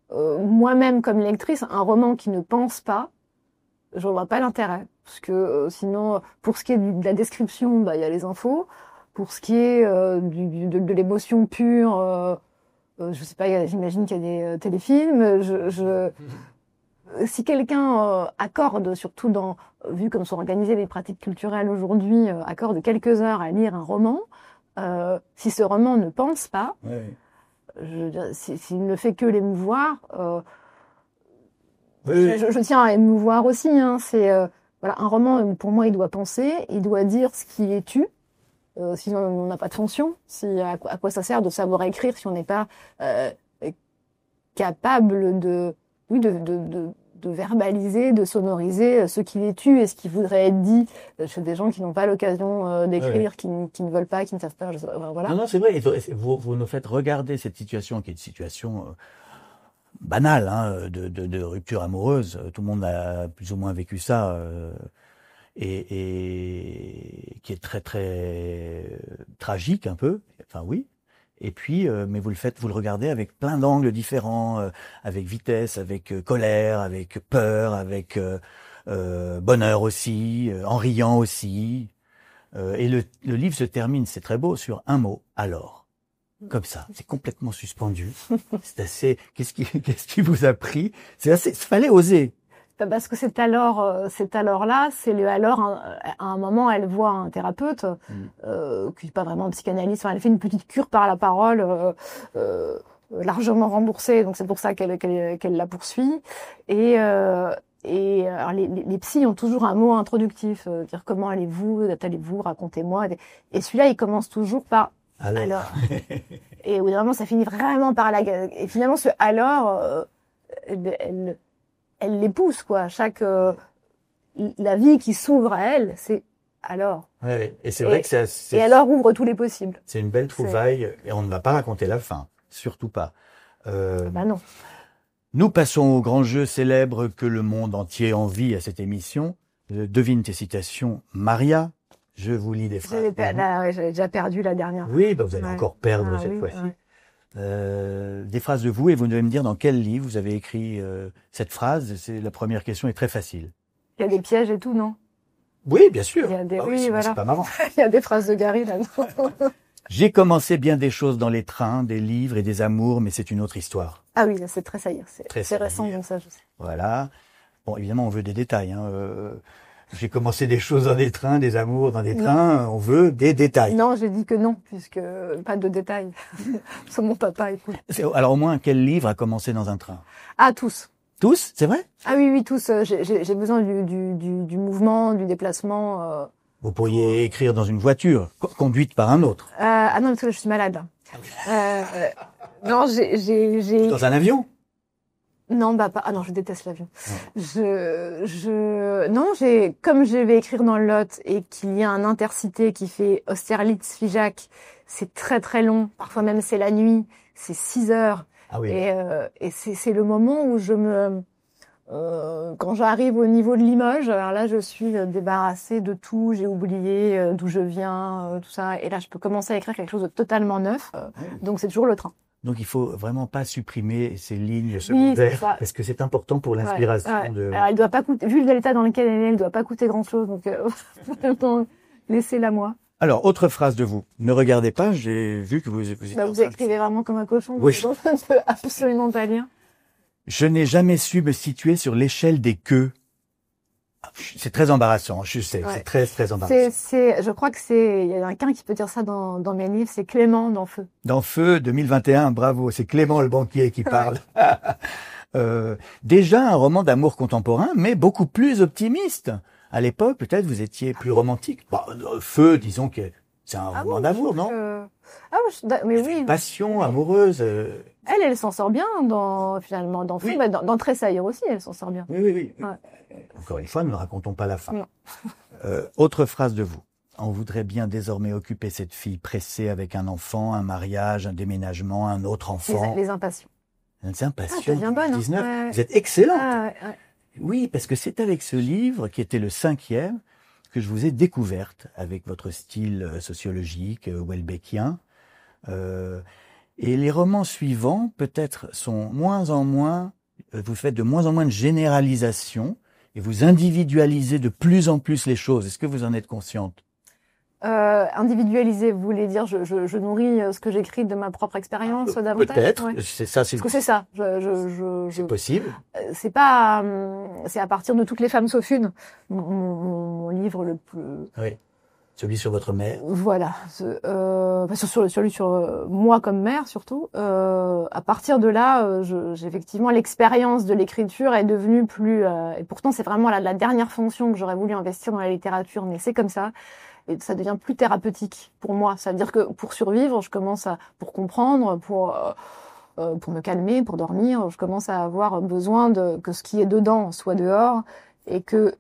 Speaker 2: Moi-même, comme lectrice, un roman qui ne pense pas, je vois pas l'intérêt. Parce que sinon, pour ce qui est de la description, bah, il y a les infos. Pour ce qui est de l'émotion pure, je sais pas, j'imagine qu'il y a des téléfilms. Si quelqu'un accorde, surtout vu comme sont organisées les pratiques culturelles aujourd'hui, accorde quelques heures à lire un roman, si ce roman ne pense pas, s'il ne fait que l'émouvoir, je tiens à émouvoir aussi. Hein, voilà, un roman, pour moi, il doit penser, il doit dire ce qui est tu. Sinon, on n'a pas de fonction. À quoi ça sert de savoir écrire si on n'est pas capable de verbaliser, de sonoriser ce qui les tue et ce qui voudrait être dit chez des gens qui n'ont pas l'occasion d'écrire, qui ne veulent pas, qui ne savent pas. Voilà.
Speaker 1: Non, c'est vrai. Vous nous faites regarder cette situation qui est une situation banale, hein, de rupture amoureuse. Tout le monde a plus ou moins vécu ça. Et qui est très très tragique un peu, enfin oui. Et puis, mais vous le regardez avec plein d'angles différents, avec vitesse, avec colère, avec peur, avec bonheur aussi, en riant aussi. Et le livre se termine, c'est très beau, sur un mot, alors. Comme ça, c'est complètement suspendu. C'est assez. Qu'est-ce qui vous a pris? Fallait oser.
Speaker 2: Parce que cet alors-là, c'est le alors, à un moment, elle voit un thérapeute, qui n'est pas vraiment un psychanalyste, enfin, elle fait une petite cure par la parole, largement remboursée, donc c'est pour ça qu'elle la poursuit. Et alors les psys ont toujours un mot introductif, dire comment allez-vous, racontez-moi. Et celui-là, il commence toujours par alors. Et au bout d'un moment, ça finit vraiment par et finalement, ce alors, elle les pousse, quoi. La vie qui s'ouvre à elle, c'est alors.
Speaker 1: Ouais, et c'est vrai que
Speaker 2: et alors ouvre tous les possibles.
Speaker 1: C'est une belle trouvaille, et on ne va pas raconter la fin, surtout pas.
Speaker 2: Bah non.
Speaker 1: Nous passons au grand jeu célèbre que le monde entier envie à cette émission. Devine tes citations, Maria. Je vous lis des phrases.
Speaker 2: J'avais déjà perdu la dernière.
Speaker 1: Oui, bah vous allez encore perdre cette fois-ci. Ouais. Des phrases de vous, et vous devez me dire dans quel livre vous avez écrit cette phrase. La première question est très facile.
Speaker 2: Il y a des pièges et tout, non?
Speaker 1: Oui, bien sûr.
Speaker 2: Il y a des...
Speaker 1: oui, voilà. C'est pas marrant.
Speaker 2: Il y a des phrases de Gary là-dedans.
Speaker 1: J'ai commencé bien des choses dans les trains, des livres et des amours, mais c'est une autre histoire.
Speaker 2: Ah oui, c'est très saillant. C'est récent, donc ça, je sais.
Speaker 1: Voilà. Bon, évidemment, on veut des détails. Hein. J'ai commencé des choses dans des trains, des amours dans des trains. On veut des détails.
Speaker 2: Non, j'ai dit que non, puisque pas de détails. C'est mon papa, écoute.
Speaker 1: Alors au moins, quel livre a commencé dans un train?
Speaker 2: Ah, tous.
Speaker 1: Tous, c'est vrai?
Speaker 2: Ah oui, tous. J'ai besoin du mouvement, du déplacement.
Speaker 1: Vous pourriez écrire dans une voiture, conduite par un autre.
Speaker 2: Ah non, parce que je suis malade. Non, j'ai...
Speaker 1: Dans un avion?
Speaker 2: Non, bah pas. Ah non, je déteste l'avion. Non, comme je vais écrire dans le Lot et qu'il y a un intercité qui fait Austerlitz-Figeac, c'est très très long. Parfois même c'est la nuit, c'est 6 heures.
Speaker 1: Ah oui.
Speaker 2: Et c'est le moment où quand j'arrive au niveau de Limoges, alors là je suis débarrassée de tout, j'ai oublié d'où je viens, tout ça. Et là je peux commencer à écrire quelque chose de totalement neuf. Donc c'est toujours le train.
Speaker 1: Donc il faut vraiment pas supprimer ces lignes secondaires, parce que c'est important pour l'inspiration. Ouais.
Speaker 2: Alors, elle doit pas coûter, vu l'état dans lequel elle doit pas coûter grand chose, donc laissez-la moi.
Speaker 1: Alors, autre phrase de vous. Ne regardez pas, j'ai vu que vous
Speaker 2: vous écrivez vraiment comme un cochon.
Speaker 1: Oui.
Speaker 2: Je ne peux absolument pas lire.
Speaker 1: Je n'ai jamais su me situer sur l'échelle des queues. C'est très embarrassant, je sais, c'est très très embarrassant.
Speaker 2: Je crois que il y a quelqu'un qui peut dire ça dans mes livres, c'est Clément dans Feu.
Speaker 1: Dans Feu 2021, bravo, c'est Clément le banquier qui parle. Déjà un roman d'amour contemporain, mais beaucoup plus optimiste. À l'époque, peut-être vous étiez plus romantique. Bah, Feu, disons que c'est un roman d'amour, non?
Speaker 2: Mais oui.
Speaker 1: Passion amoureuse.
Speaker 2: Elle s'en sort bien finalement dans Feu,
Speaker 1: oui.
Speaker 2: Mais dans Tressaillir aussi, elle s'en sort bien.
Speaker 1: Oui.
Speaker 2: Ouais.
Speaker 1: Encore une fois, ne racontons pas la fin. Autre phrase de vous. on voudrait bien désormais occuper cette fille pressée avec un enfant, un mariage, un déménagement, un autre enfant.
Speaker 2: Les impatients.
Speaker 1: Les impatients.
Speaker 2: Ah, ça devient bonne.
Speaker 1: 19.
Speaker 2: Ouais.
Speaker 1: Vous êtes excellente.
Speaker 2: Ah, ouais.
Speaker 1: Oui, parce que c'est avec ce livre, qui était le 5e, que je vous ai découverte, avec votre style sociologique, Houellebecquien. Et les romans suivants, peut-être, sont moins en moins, vous faites de moins en moins de généralisation, et vous individualisez de plus en plus les choses. Est-ce que vous en êtes consciente?
Speaker 2: Individualiser, vous voulez dire, je nourris ce que j'écris de ma propre expérience davantage?
Speaker 1: Peut-être,
Speaker 2: ouais.
Speaker 1: c'est ça.
Speaker 2: Parce que c'est ça.
Speaker 1: C'est possible.
Speaker 2: C'est pas, c'est à partir de Toutes les femmes sauf une, mon livre le plus.
Speaker 1: Oui. Celui sur votre mère.
Speaker 2: Voilà. Celui sur moi comme mère surtout. À partir de là, j'ai effectivement l'expérience de l'écriture est devenue plus. Et pourtant, c'est vraiment la dernière fonction que j'aurais voulu investir dans la littérature, mais c'est comme ça. Et ça devient plus thérapeutique pour moi. Ça veut dire que pour survivre, je commence pour comprendre, pour me calmer, pour dormir, je commence à avoir besoin que ce qui est dedans soit dehors et que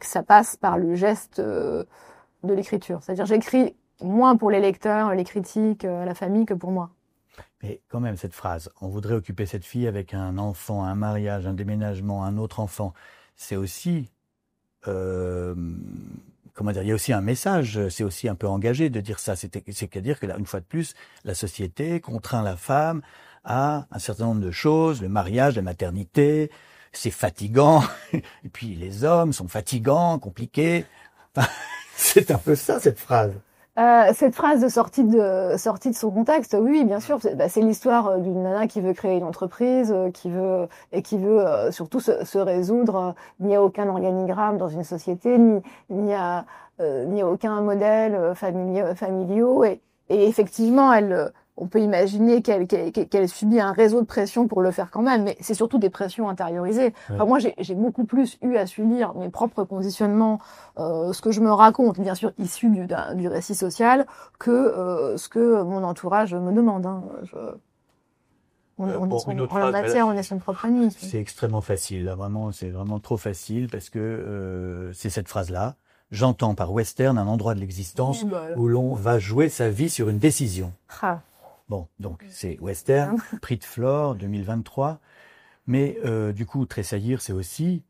Speaker 2: ça passe par le geste de l'écriture. C'est-à-dire j'écris moins pour les lecteurs, les critiques, la famille que pour moi.
Speaker 1: Mais quand même, cette phrase, on voudrait occuper cette fille avec un enfant, un mariage, un déménagement, un autre enfant, c'est aussi... comment dire, il y a aussi un message, c'est aussi un peu engagé de dire ça. C'est-à-dire que là, une fois de plus, la société contraint la femme à un certain nombre de choses, le mariage, la maternité, c'est fatigant, et puis les hommes sont fatigants, compliqués. Enfin, c'est un peu ça, cette phrase.
Speaker 2: Cette phrase sortie de son contexte, oui, bien sûr, c'est l'histoire d'une nana qui veut créer une entreprise, qui veut surtout se résoudre. Il n'y a aucun organigramme dans une société, il n'y a aucun modèle familiaux, et effectivement, on peut imaginer qu'elle subit un réseau de pression pour le faire quand même, mais c'est surtout des pressions intériorisées.
Speaker 1: Ouais.
Speaker 2: Enfin, moi, j'ai beaucoup plus eu à subir mes propres conditionnements, ce que je me raconte, bien sûr, issu du récit social, que ce que mon entourage me demande. Hein. On est son propre ami.
Speaker 1: C'est extrêmement facile, là, vraiment, c'est vraiment trop facile, parce que c'est cette phrase-là. J'entends par western un endroit de l'existence où l'on va jouer sa vie sur une décision.
Speaker 2: Ah.
Speaker 1: Bon, donc c'est western, Prix de Flore, 2023. Mais du coup, Tressaillir, c'est aussi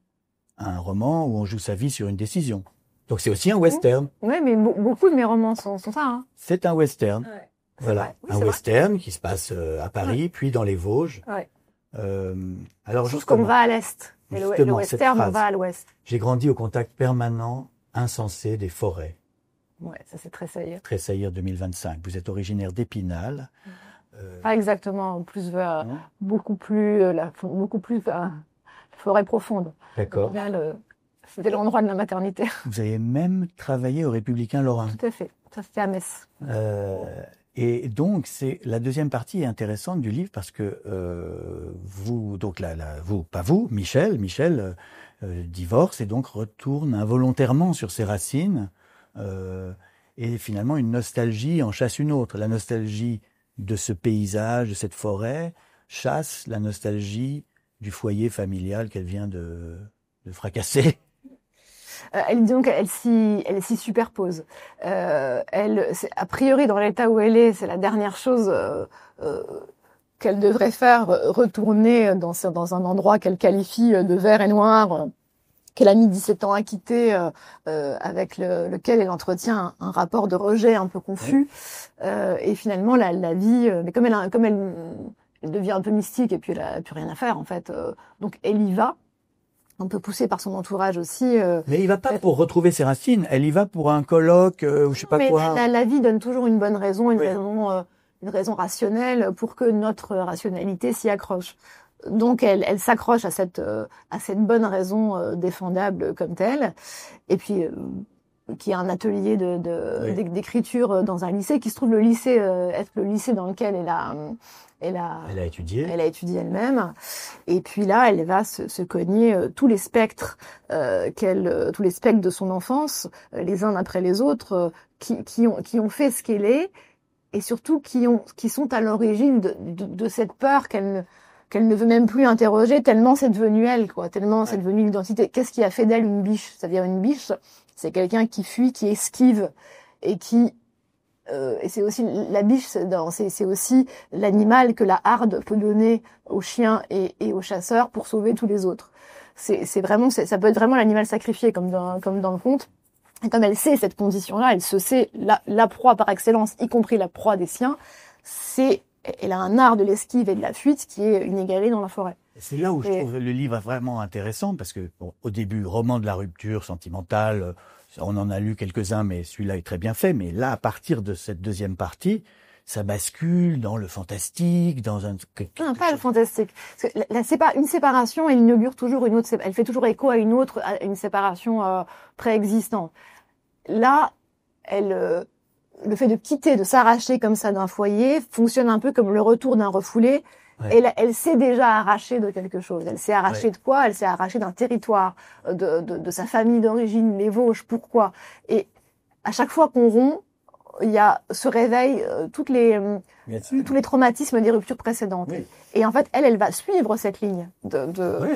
Speaker 1: un roman où on joue sa vie sur une décision. Donc c'est aussi un western.
Speaker 2: Oui, mais beaucoup de mes romans sont ça. Hein.
Speaker 1: C'est un western.
Speaker 2: Ouais.
Speaker 1: Voilà,
Speaker 2: oui,
Speaker 1: un western qui se passe à Paris, puis dans les Vosges.
Speaker 2: Ouais.
Speaker 1: Alors
Speaker 2: juste qu'on va à l'est. Et le western, on va à l'ouest.
Speaker 1: J'ai grandi au contact permanent, insensé des forêts.
Speaker 2: Ouais, ça c'est Tressaillir.
Speaker 1: Tressaillir 2025. Vous êtes originaire d'Épinal.
Speaker 2: Pas exactement, plus beaucoup plus forêt profonde.
Speaker 1: D'accord.
Speaker 2: C'était l'endroit de la maternité.
Speaker 1: Vous avez même travaillé au Républicain Lorrain.
Speaker 2: Tout à fait. Ça c'était à Metz.
Speaker 1: Et donc c'est la deuxième partie est intéressante du livre parce que vous donc Michel divorce et donc retourne involontairement sur ses racines. Et finalement, une nostalgie en chasse une autre. La nostalgie de ce paysage, de cette forêt, chasse la nostalgie du foyer familial qu'elle vient de fracasser.
Speaker 2: Elle s'y superpose. A priori, dans l'état où elle est, c'est la dernière chose qu'elle devrait faire, retourner dans un endroit qu'elle qualifie de vert et noir, qu'elle a mis 17 ans à quitter, avec lequel elle entretient un rapport de rejet un peu confus. Et finalement, la vie, mais comme elle devient un peu mystique et puis elle a plus rien à faire en fait. Donc elle y va, un peu poussée par son entourage aussi.
Speaker 1: Mais il va pas pour retrouver ses racines, elle y va pour un colloque ou je sais pas quoi.
Speaker 2: La vie donne toujours une bonne raison, une raison rationnelle pour que notre rationalité s'y accroche. Donc elle s'accroche à cette bonne raison défendable comme telle, et puis qui est un atelier d'écriture dans un lycée qui se trouve être le lycée dans lequel elle a étudié elle-même. Et puis là elle va se cogner tous les spectres tous les spectres de son enfance, les uns après les autres, qui ont fait ce qu'elle est, et surtout qui sont à l'origine de cette peur qu'elle qu'elle ne veut même plus interroger tellement c'est devenu elle, quoi. Tellement c'est devenu l'identité. Qu'est-ce qui a fait d'elle une biche? C'est-à-dire une biche, c'est quelqu'un qui fuit, qui esquive et qui et c'est aussi la biche, c'est aussi l'animal que la harde peut donner aux chiens et aux chasseurs pour sauver tous les autres. C'est vraiment, ça peut être vraiment l'animal sacrifié comme dans le conte. Et comme elle sait cette condition-là, elle se sait la proie par excellence, y compris la proie des siens. Elle a un art de l'esquive et de la fuite qui est inégalé dans la forêt.
Speaker 1: C'est là où je trouve le livre vraiment intéressant parce que au début, roman de la rupture sentimentale. On en a lu quelques-uns, mais celui-là est très bien fait. Mais là, à partir de cette deuxième partie, ça bascule dans le fantastique, dans un...
Speaker 2: Non, pas le fantastique. Parce que une séparation, elle inaugure toujours une autre... Elle fait toujours écho à une une séparation préexistante. Là, le fait de quitter, de s'arracher comme ça d'un foyer, fonctionne un peu comme le retour d'un refoulé. Ouais. Elle s'est déjà arrachée de quelque chose. Elle s'est arrachée de quoi? Elle s'est arrachée d'un territoire, de sa famille d'origine, les Vosges. Pourquoi? Et à chaque fois qu'on rompt, il y a ce réveil, tous les traumatismes des ruptures précédentes. Oui. Et en fait, elle va suivre cette ligne
Speaker 1: Oui,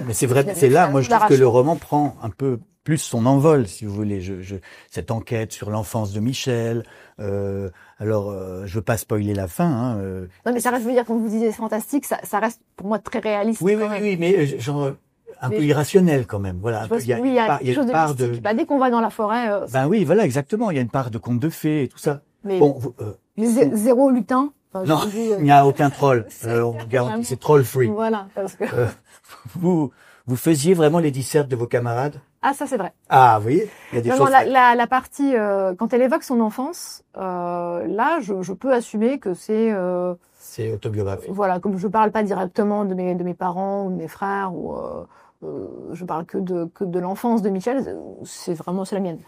Speaker 1: mais c'est vrai. C'est là, moi, je trouve que le roman prend un peu plus son envol, si vous voulez. Cette enquête sur l'enfance de Michel. Je veux pas spoiler la fin. Hein,
Speaker 2: Non, mais ça reste, je veux dire, quand vous disiez fantastique, ça reste pour moi très réaliste.
Speaker 1: Oui, mais genre un peu irrationnel quand même. Voilà.
Speaker 2: Il y a quelque chose de mystique. Dès qu'on va dans la forêt.
Speaker 1: Oui, voilà, exactement. Il y a une part de conte de fées et tout ça.
Speaker 2: Mais bon, zéro lutin.
Speaker 1: Non, il n'y a aucun troll. On garantit, c'est troll free.
Speaker 2: Voilà, parce que
Speaker 1: vous faisiez vraiment les dissertes de vos camarades?
Speaker 2: Ah, ça c'est vrai.
Speaker 1: Ah, oui, il y a des choses.
Speaker 2: La partie quand elle évoque son enfance, là, je peux assumer que
Speaker 1: c'est autobiographique.
Speaker 2: Voilà, comme je parle pas directement de mes parents ou de mes frères ou je parle que de l'enfance de Michel, c'est la mienne.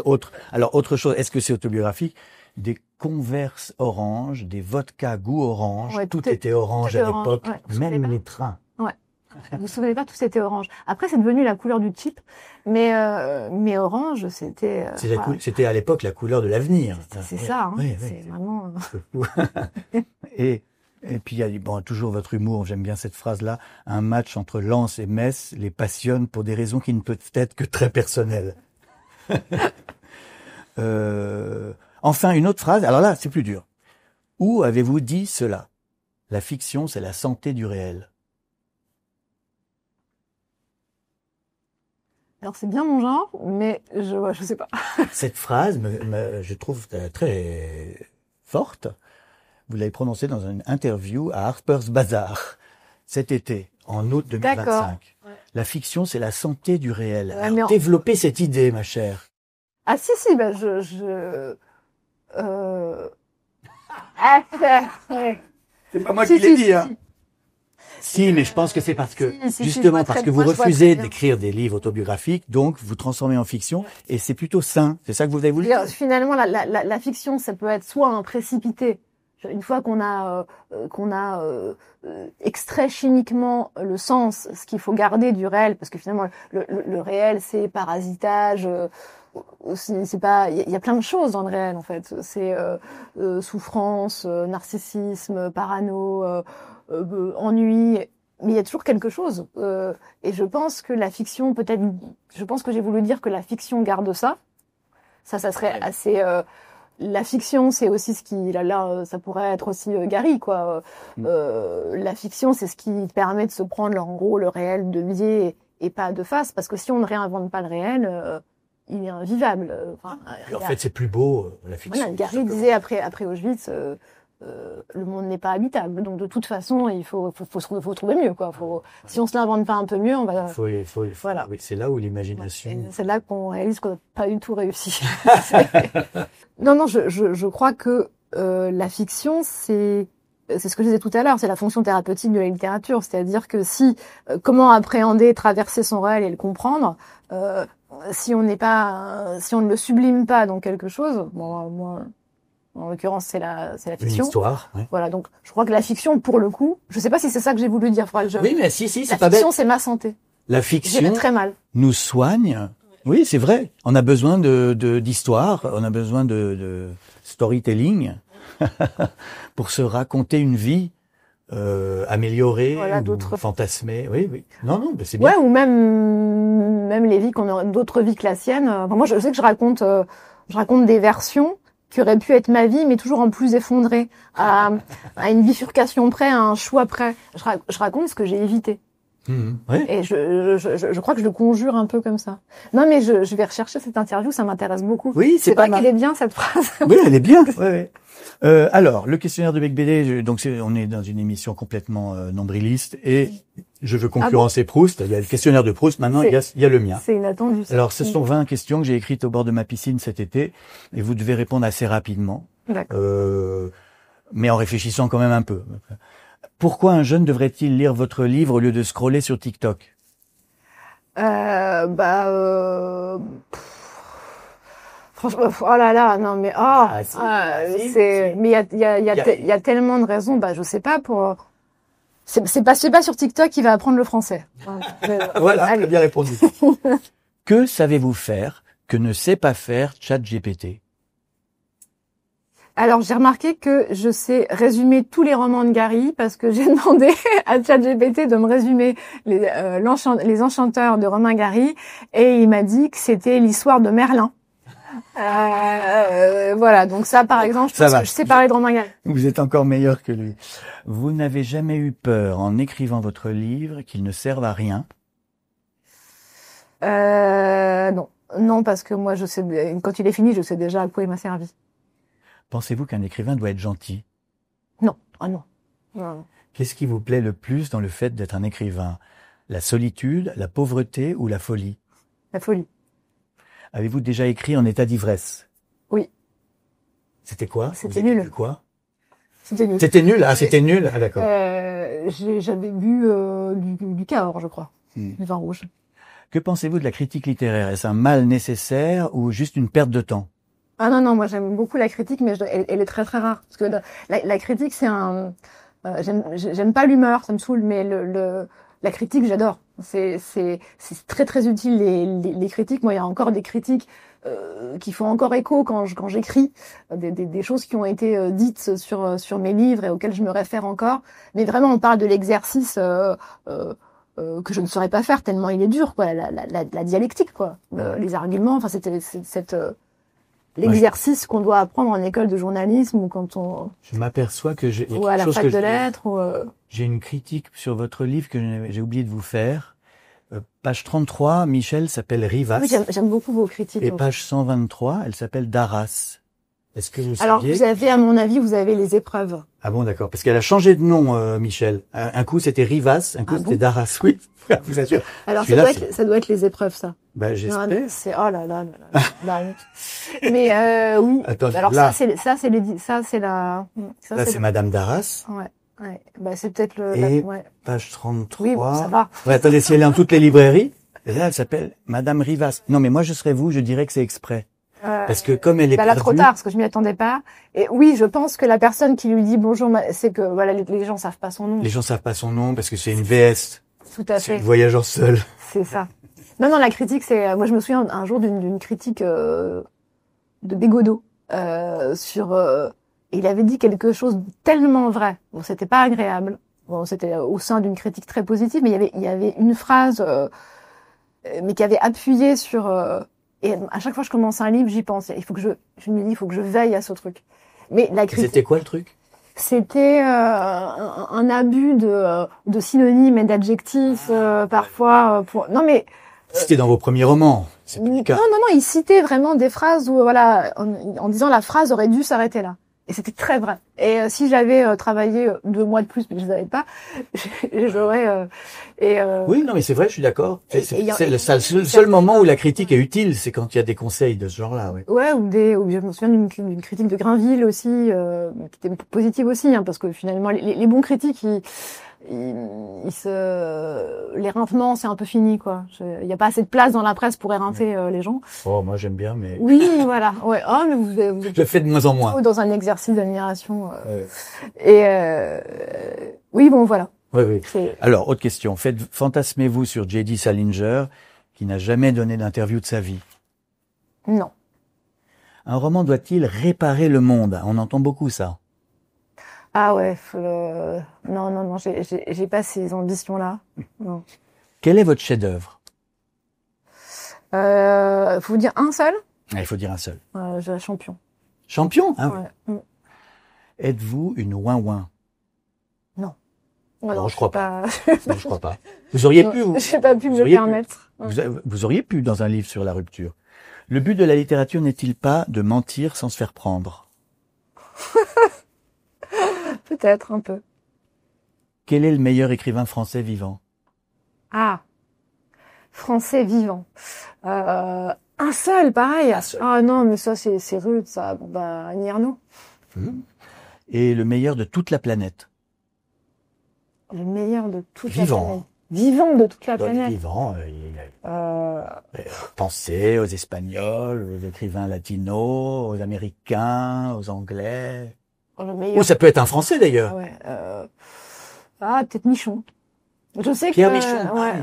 Speaker 1: Autre chose, est-ce que c'est autobiographique? Des Converse orange, des vodka goût orange, tout était orange à l'époque, même les trains.
Speaker 2: Ouais. Vous vous souvenez pas, tout c'était orange. Après, c'est devenu la couleur du type, mais orange, c'était.
Speaker 1: C'était à l'époque la couleur de l'avenir.
Speaker 2: C'est ça, hein. C'est vraiment.
Speaker 1: Et puis il y a toujours votre humour. J'aime bien cette phrase-là. Un match entre Lens et Metz les passionne pour des raisons qui ne peuvent être que très personnelles. Enfin, une autre phrase. Alors là, c'est plus dur. Où avez-vous dit cela? La fiction, c'est la santé du réel.
Speaker 2: Alors c'est bien mon genre, mais je sais pas.
Speaker 1: Cette phrase, je trouve très forte. Vous l'avez prononcée dans une interview à Harper's Bazaar cet été, en août 2025. D'accord. Ouais. La fiction, c'est la santé du réel. Développez cette idée, ma chère.
Speaker 2: Ah si, c'est
Speaker 1: pas moi qui l'ai dit, hein. Si, mais je pense que c'est parce que, justement, parce que vous refusez d'écrire des livres autobiographiques, donc vous transformez en fiction, et c'est plutôt sain. C'est ça que vous avez voulu dire?
Speaker 2: Finalement, la fiction, ça peut être soit un précipité. Une fois qu'on a extrait chimiquement le sens, ce qu'il faut garder du réel, parce que finalement, le réel, c'est parasitage, c'est pas, il y a plein de choses dans le réel, en fait. C'est souffrance, narcissisme, parano, ennui, mais il y a toujours quelque chose. Et je pense que la fiction, je pense que j'ai voulu dire que la fiction garde ça. Ça serait assez. La fiction, c'est aussi ce qui, là, ça pourrait être aussi Gary, quoi. La fiction, c'est ce qui permet de se prendre, en gros, le réel de biais et pas de face, parce que si on ne réinvente pas le réel, il est invivable.
Speaker 1: En fait, c'est plus beau, la fiction.
Speaker 2: Voilà, Gary disait après Auschwitz. Le monde n'est pas habitable, donc de toute façon il faut trouver mieux, quoi. Si on se l'invente pas un peu mieux, on va.
Speaker 1: Voilà. Oui, c'est là où l'imagination.
Speaker 2: C'est là qu'on réalise qu'on n'a pas du tout réussi. Non, je crois que la fiction, c'est ce que je disais tout à l'heure, c'est la fonction thérapeutique de la littérature, c'est-à-dire que comment appréhender, traverser son réel et le comprendre, si on ne le sublime pas dans quelque chose, moi. En l'occurrence, c'est la fiction.
Speaker 1: Une histoire. Oui.
Speaker 2: Voilà, donc je crois que la fiction, pour le coup, je sais pas si c'est ça que j'ai voulu dire.
Speaker 1: Oui, mais si, c'est pas bête.
Speaker 2: La fiction, c'est ma santé.
Speaker 1: La fiction
Speaker 2: j'ai très mal.
Speaker 1: Nous soigne. Oui, c'est vrai. On a besoin d'histoire, on a besoin de storytelling pour se raconter une vie améliorer,
Speaker 2: Voilà,
Speaker 1: ou
Speaker 2: d'autres
Speaker 1: fantasmer. Oui, oui. Non, non, mais c'est bien.
Speaker 2: Ouais, ou même les vies qu'on aurait, d'autres vies que la sienne. Enfin, moi, je sais que je raconte des versions qui auraient pu être ma vie, mais toujours en plus effondrée, à une bifurcation près, à un choix près. Je raconte ce que j'ai évité.
Speaker 1: Ouais.
Speaker 2: Et je crois que je le conjure un peu comme ça. Non, mais je vais rechercher cette interview, ça m'intéresse beaucoup.
Speaker 1: Oui, c'est pas
Speaker 2: vrai
Speaker 1: mal.
Speaker 2: qu'elle est bien, cette phrase.
Speaker 1: Oui, elle est bien. Ouais, ouais. Alors, le questionnaire de Bec BD, donc on est dans une émission complètement nombriliste et je veux concurrencer Proust. Il y a le questionnaire de Proust, maintenant il y a le mien.
Speaker 2: C'est inattendu. Ça.
Speaker 1: Alors, ce sont 20 questions que j'ai écrites au bord de ma piscine cet été et vous devez répondre assez rapidement.
Speaker 2: D'accord.
Speaker 1: Mais en réfléchissant quand même un peu. Pourquoi un jeune devrait-il lire votre livre au lieu de scroller sur TikTok?
Speaker 2: Franchement, oh là là, non mais mais il y a tellement de raisons. Bah je sais pas c'est pas sur TikTok qu'il va apprendre le français.
Speaker 1: Voilà, très bien répondu. Que savez-vous faire que ne sait pas faire ChatGPT?
Speaker 2: Alors j'ai remarqué que je sais résumer tous les romans de Gary parce que j'ai demandé à ChatGPT de me résumer les enchanteurs de Romain Gary et il m'a dit que c'était l'histoire de Merlin. Voilà, donc ça par exemple, je pense que je sais parler de Romain Gary.
Speaker 1: Vous êtes encore meilleur que lui. Vous n'avez jamais eu peur en écrivant votre livre qu'il ne serve à rien?
Speaker 2: Non. Non, parce que moi je sais, quand il est fini, je sais déjà à quoi il m'a servi.
Speaker 1: Pensez-vous qu'un écrivain doit être gentil?
Speaker 2: Non. Ah non. Non.
Speaker 1: Qu'est-ce qui vous plaît le plus dans le fait d'être un écrivain? La solitude, la pauvreté ou la folie?
Speaker 2: La folie.
Speaker 1: Avez-vous déjà écrit en état d'ivresse?
Speaker 2: Oui.
Speaker 1: C'était quoi?
Speaker 2: C'était nul.
Speaker 1: Quoi?
Speaker 2: C'était nul.
Speaker 1: C'était nul? Ah, c'était nul? Ah, d'accord.
Speaker 2: J'avais bu du Cahors, je crois. Du vin rouge.
Speaker 1: Que pensez-vous de la critique littéraire? Est-ce un mal nécessaire ou juste une perte de temps?
Speaker 2: Ah non, moi j'aime beaucoup la critique, mais elle est très très rare. Parce que la critique, c'est j'aime pas l'humeur, ça me saoule, mais la critique, j'adore. C'est très très utile les critiques. Moi, il y a encore des critiques qui font encore écho quand j'écris, des choses qui ont été dites sur mes livres et auxquelles je me réfère encore. Mais vraiment, on parle de l'exercice que je ne saurais pas faire tellement il est dur, quoi. La dialectique, quoi. Les arguments. Enfin, cette l'exercice qu'on doit apprendre en école de journalisme ou quand on...
Speaker 1: Je m'aperçois que j'ai...
Speaker 2: Ou à la fac de lettres ou...
Speaker 1: J'ai une critique sur votre livre que j'ai oublié de vous faire. Page 33, Michel s'appelle Rivas.
Speaker 2: Oui, j'aime beaucoup vos critiques.
Speaker 1: Et page 123, elle s'appelle Darras. Est-ce que vous saviez...
Speaker 2: Alors, vous avez, à mon avis, vous avez les épreuves.
Speaker 1: Ah bon, d'accord. Parce qu'elle a changé de nom, Michel. Un coup, c'était Rivas, un coup, c'était Darras. Oui, je vous assure.
Speaker 2: Alors, ça doit être les épreuves, ça.
Speaker 1: Ben, j'espère.
Speaker 2: C'est, oh là là là là. Mais, oui.
Speaker 1: Attends,
Speaker 2: alors,
Speaker 1: là.
Speaker 2: ça, c'est
Speaker 1: Madame Darras.
Speaker 2: Ouais. Bah, c'est peut-être
Speaker 1: ouais. Page 33.
Speaker 2: Oui, bon, ça va.
Speaker 1: Ouais, attendez, si elle est dans toutes les librairies. Et là, elle s'appelle Madame Rivas. Non, mais moi, je serais vous, je dirais que c'est exprès. Parce que comme elle est
Speaker 2: là, trop tard, parce que je m'y attendais pas. Et oui, je pense que la personne qui lui dit bonjour, c'est que, voilà, les gens savent pas son nom.
Speaker 1: Les gens savent pas son nom parce que c'est une VS.
Speaker 2: Tout à fait.
Speaker 1: C'est une voyageur seule.
Speaker 2: C'est ça. Non, la critique, c'est, moi, je me souviens un jour d'une critique, de Bégodeau, il avait dit quelque chose de tellement vrai. Bon, c'était pas agréable. Bon, c'était au sein d'une critique très positive, mais il y avait une phrase, mais qui avait appuyé sur, et à chaque fois que je commence un livre, j'y pense. Je me dis, il faut que je veille à ce truc. Mais la critique.
Speaker 1: C'était quoi le truc?
Speaker 2: C'était un abus de synonymes et d'adjectifs parfois. Non mais.
Speaker 1: C'était dans vos premiers romans. C'est plus le cas.
Speaker 2: Non, il citait vraiment des phrases où voilà, en disant la phrase aurait dû s'arrêter là. Et c'était très vrai. Et si j'avais travaillé 2 mois de plus, mais je ne savais pas, j'aurais...
Speaker 1: Oui, non, mais c'est vrai, je suis d'accord. C'est le seul moment où la critique est utile, c'est quand il y a des conseils de ce genre-là. Ouais,
Speaker 2: ou je me souviens d'une critique de Grainville aussi, qui était positive aussi, hein, parce que finalement, les bons critiques, l'éreintement, c'est un peu fini, quoi. Il n'y a pas assez de place dans la presse pour éreinter les gens.
Speaker 1: Oh, moi j'aime bien, mais...
Speaker 2: Oui, voilà. Ouais. Oh, mais vous
Speaker 1: je le fais de moins en moins.
Speaker 2: Dans un exercice d'admiration. Et oui, bon, voilà.
Speaker 1: Oui. Alors, autre question. Fantasmez-vous sur J.D. Salinger, qui n'a jamais donné d'interview de sa vie?
Speaker 2: Non.
Speaker 1: Un roman doit-il réparer le monde? On entend beaucoup ça.
Speaker 2: Ah ouais, non, j'ai pas ces ambitions-là. Non.
Speaker 1: Quel est votre chef-d'œuvre?
Speaker 2: Faut vous dire un seul?
Speaker 1: Il faut dire un seul.
Speaker 2: Je dirais Champion.
Speaker 1: Champion, hein?
Speaker 2: Ouais.
Speaker 1: Êtes-vous une ouin-ouin?
Speaker 2: Non.
Speaker 1: Non, je crois pas. Non, je crois pas. Vous auriez pu, vous.
Speaker 2: J'ai pas pu me le permettre.
Speaker 1: Vous auriez pu dans un livre sur la rupture. Le but de la littérature n'est-il pas de mentir sans se faire prendre?
Speaker 2: Peut-être, un peu.
Speaker 1: Quel est le meilleur écrivain français vivant?
Speaker 2: Ah. Français vivant. Un seul, pareil.
Speaker 1: Un seul.
Speaker 2: Ah non, mais ça, c'est rude, ça. Bon, bah, Annie Ernaux.
Speaker 1: Et le meilleur de toute la planète?
Speaker 2: Le meilleur de toute
Speaker 1: Vivant.
Speaker 2: la planète. Vivant de toute la planète.
Speaker 1: Vivant. Pensez aux Espagnols, aux écrivains latinos, aux Américains, aux Anglais.
Speaker 2: Le meilleur.
Speaker 1: Ou ça peut être un Français d'ailleurs.
Speaker 2: Ouais, peut-être Michon. Je sais
Speaker 1: Pierre
Speaker 2: que
Speaker 1: Michon.
Speaker 2: ouais.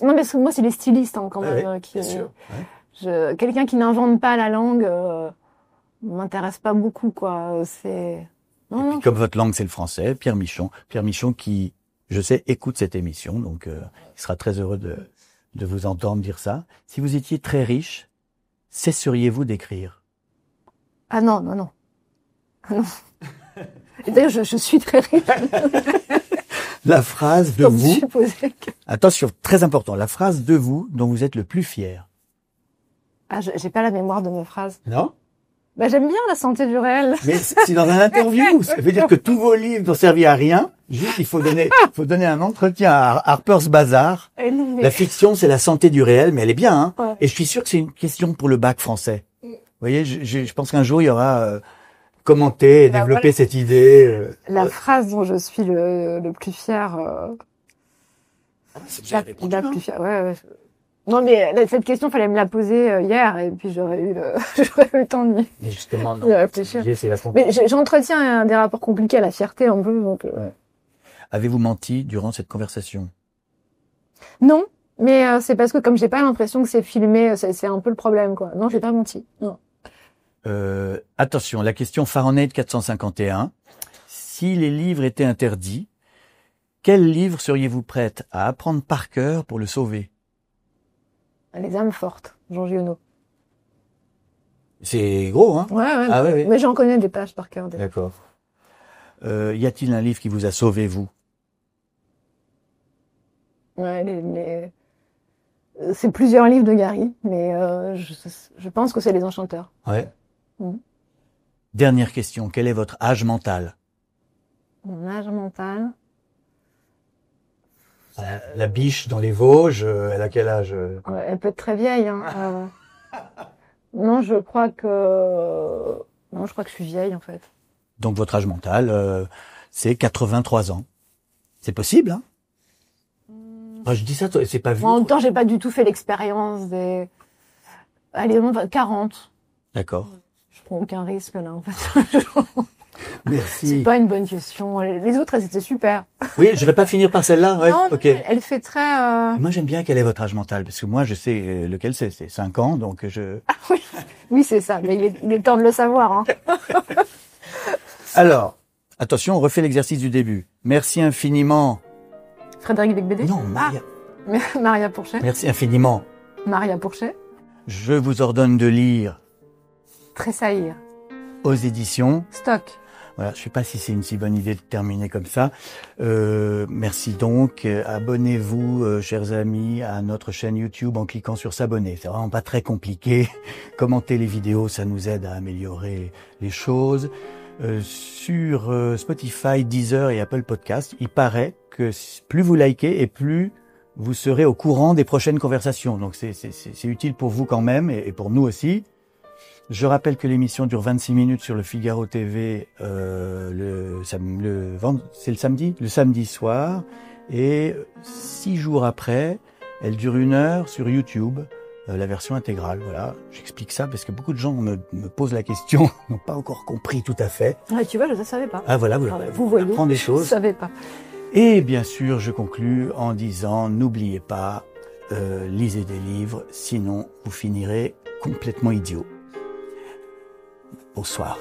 Speaker 2: Non, mais moi c'est les stylistes quand même qui.
Speaker 1: Bien sûr. Ouais.
Speaker 2: Quelqu'un qui n'invente pas la langue m'intéresse pas beaucoup quoi. C'est non.
Speaker 1: Comme votre langue c'est le français, Pierre Michon qui, je sais, écoute cette émission, donc il sera très heureux de vous entendre dire ça. Si vous étiez très riche, cesseriez-vous d'écrire?
Speaker 2: Ah non. Non. Et d'ailleurs, je suis très riche.
Speaker 1: La phrase de vous,
Speaker 2: supposé que...
Speaker 1: attention, très important, la phrase de vous dont vous êtes le plus fier.
Speaker 2: Ah, j'ai pas la mémoire de mes phrases.
Speaker 1: Non?
Speaker 2: Bah, j'aime bien la santé du réel.
Speaker 1: Mais c'est dans un interview. Ça veut dire que tous vos livres n'ont servi à rien. Juste, il faut donner un entretien à Harper's Bazaar. La fiction, c'est la santé du réel, mais elle est bien, hein.
Speaker 2: Ouais.
Speaker 1: Et je suis sûr que c'est une question pour le bac français. Vous voyez, je pense qu'un jour, il y aura commenter et développer cette idée.
Speaker 2: La phrase dont je suis le plus fier. La plus fière, ouais. Non, mais cette question, fallait me la poser hier, et puis j'aurais eu le temps
Speaker 1: Mais justement, non.
Speaker 2: de réfléchir. Mais j'entretiens des rapports compliqués à la fierté, un peu, donc.
Speaker 1: Avez-vous menti durant cette conversation?
Speaker 2: Non, mais c'est parce que comme j'ai pas l'impression que c'est filmé, c'est un peu le problème, quoi. Non, j'ai pas menti. Non.
Speaker 1: Attention, la question Fahrenheit 451. Si les livres étaient interdits, quel livre seriez-vous prête à apprendre par cœur pour le sauver?
Speaker 2: Les âmes fortes, Jean Giono.
Speaker 1: C'est gros, hein?
Speaker 2: Ouais.
Speaker 1: Ah, ouais.
Speaker 2: Mais j'en connais des pages par cœur.
Speaker 1: D'accord. Y a-t-il un livre qui vous a sauvé, vous?
Speaker 2: Ouais, c'est plusieurs livres de Gary, mais je pense que c'est Les Enchanteurs.
Speaker 1: Ouais. Dernière question, quel est votre âge mental?
Speaker 2: Mon âge mental.
Speaker 1: La biche dans les Vosges, elle a quel âge?
Speaker 2: Ouais, elle peut être très vieille. Hein. Non, je crois que je suis vieille en fait.
Speaker 1: Donc votre âge mental, c'est 83 ans. C'est possible, hein? Enfin, je dis ça, c'est pas vu.
Speaker 2: En même temps, j'ai pas du tout fait l'expérience des. Allez, 40.
Speaker 1: D'accord.
Speaker 2: Je prends aucun risque là en fait.
Speaker 1: Merci.
Speaker 2: C'est pas une bonne question. Les autres, elles étaient super.
Speaker 1: Oui, je vais pas finir par celle-là. Ouais.
Speaker 2: Non,
Speaker 1: ok.
Speaker 2: Elle fait très.
Speaker 1: Moi, j'aime bien quel est votre âge mental, parce que moi, je sais lequel c'est 5 ans, donc je.
Speaker 2: Oui, c'est ça. Mais il est temps de le savoir. Hein.
Speaker 1: Alors, attention, on refait l'exercice du début. Merci infiniment.
Speaker 2: Frédéric Becbédé.
Speaker 1: Non, Maria.
Speaker 2: Maria Pourchet.
Speaker 1: Merci infiniment.
Speaker 2: Maria Pourchet.
Speaker 1: Je vous ordonne de lire.
Speaker 2: Tressaillir.
Speaker 1: Aux éditions.
Speaker 2: Stock.
Speaker 1: Voilà, je sais pas si c'est une si bonne idée de terminer comme ça. Merci donc. Abonnez-vous, chers amis, à notre chaîne YouTube en cliquant sur s'abonner. C'est vraiment pas très compliqué. Commentez les vidéos, ça nous aide à améliorer les choses. Sur Spotify, Deezer et Apple Podcast, il paraît que plus vous likez et plus vous serez au courant des prochaines conversations. Donc c'est utile pour vous quand même et pour nous aussi. Je rappelle que l'émission dure 26 minutes sur le Figaro TV c'est le samedi soir, et 6 jours après, elle dure 1 heure sur YouTube, la version intégrale. Voilà, j'explique ça parce que beaucoup de gens me posent la question, n'ont pas encore compris tout à fait.
Speaker 2: Ouais, tu vois, je ne savais pas.
Speaker 1: Ah voilà,
Speaker 2: vous voyez,
Speaker 1: apprendre des choses.
Speaker 2: Je ne savais pas.
Speaker 1: Et bien sûr, je conclus en disant, n'oubliez pas, lisez des livres, sinon vous finirez complètement idiot. Bonsoir.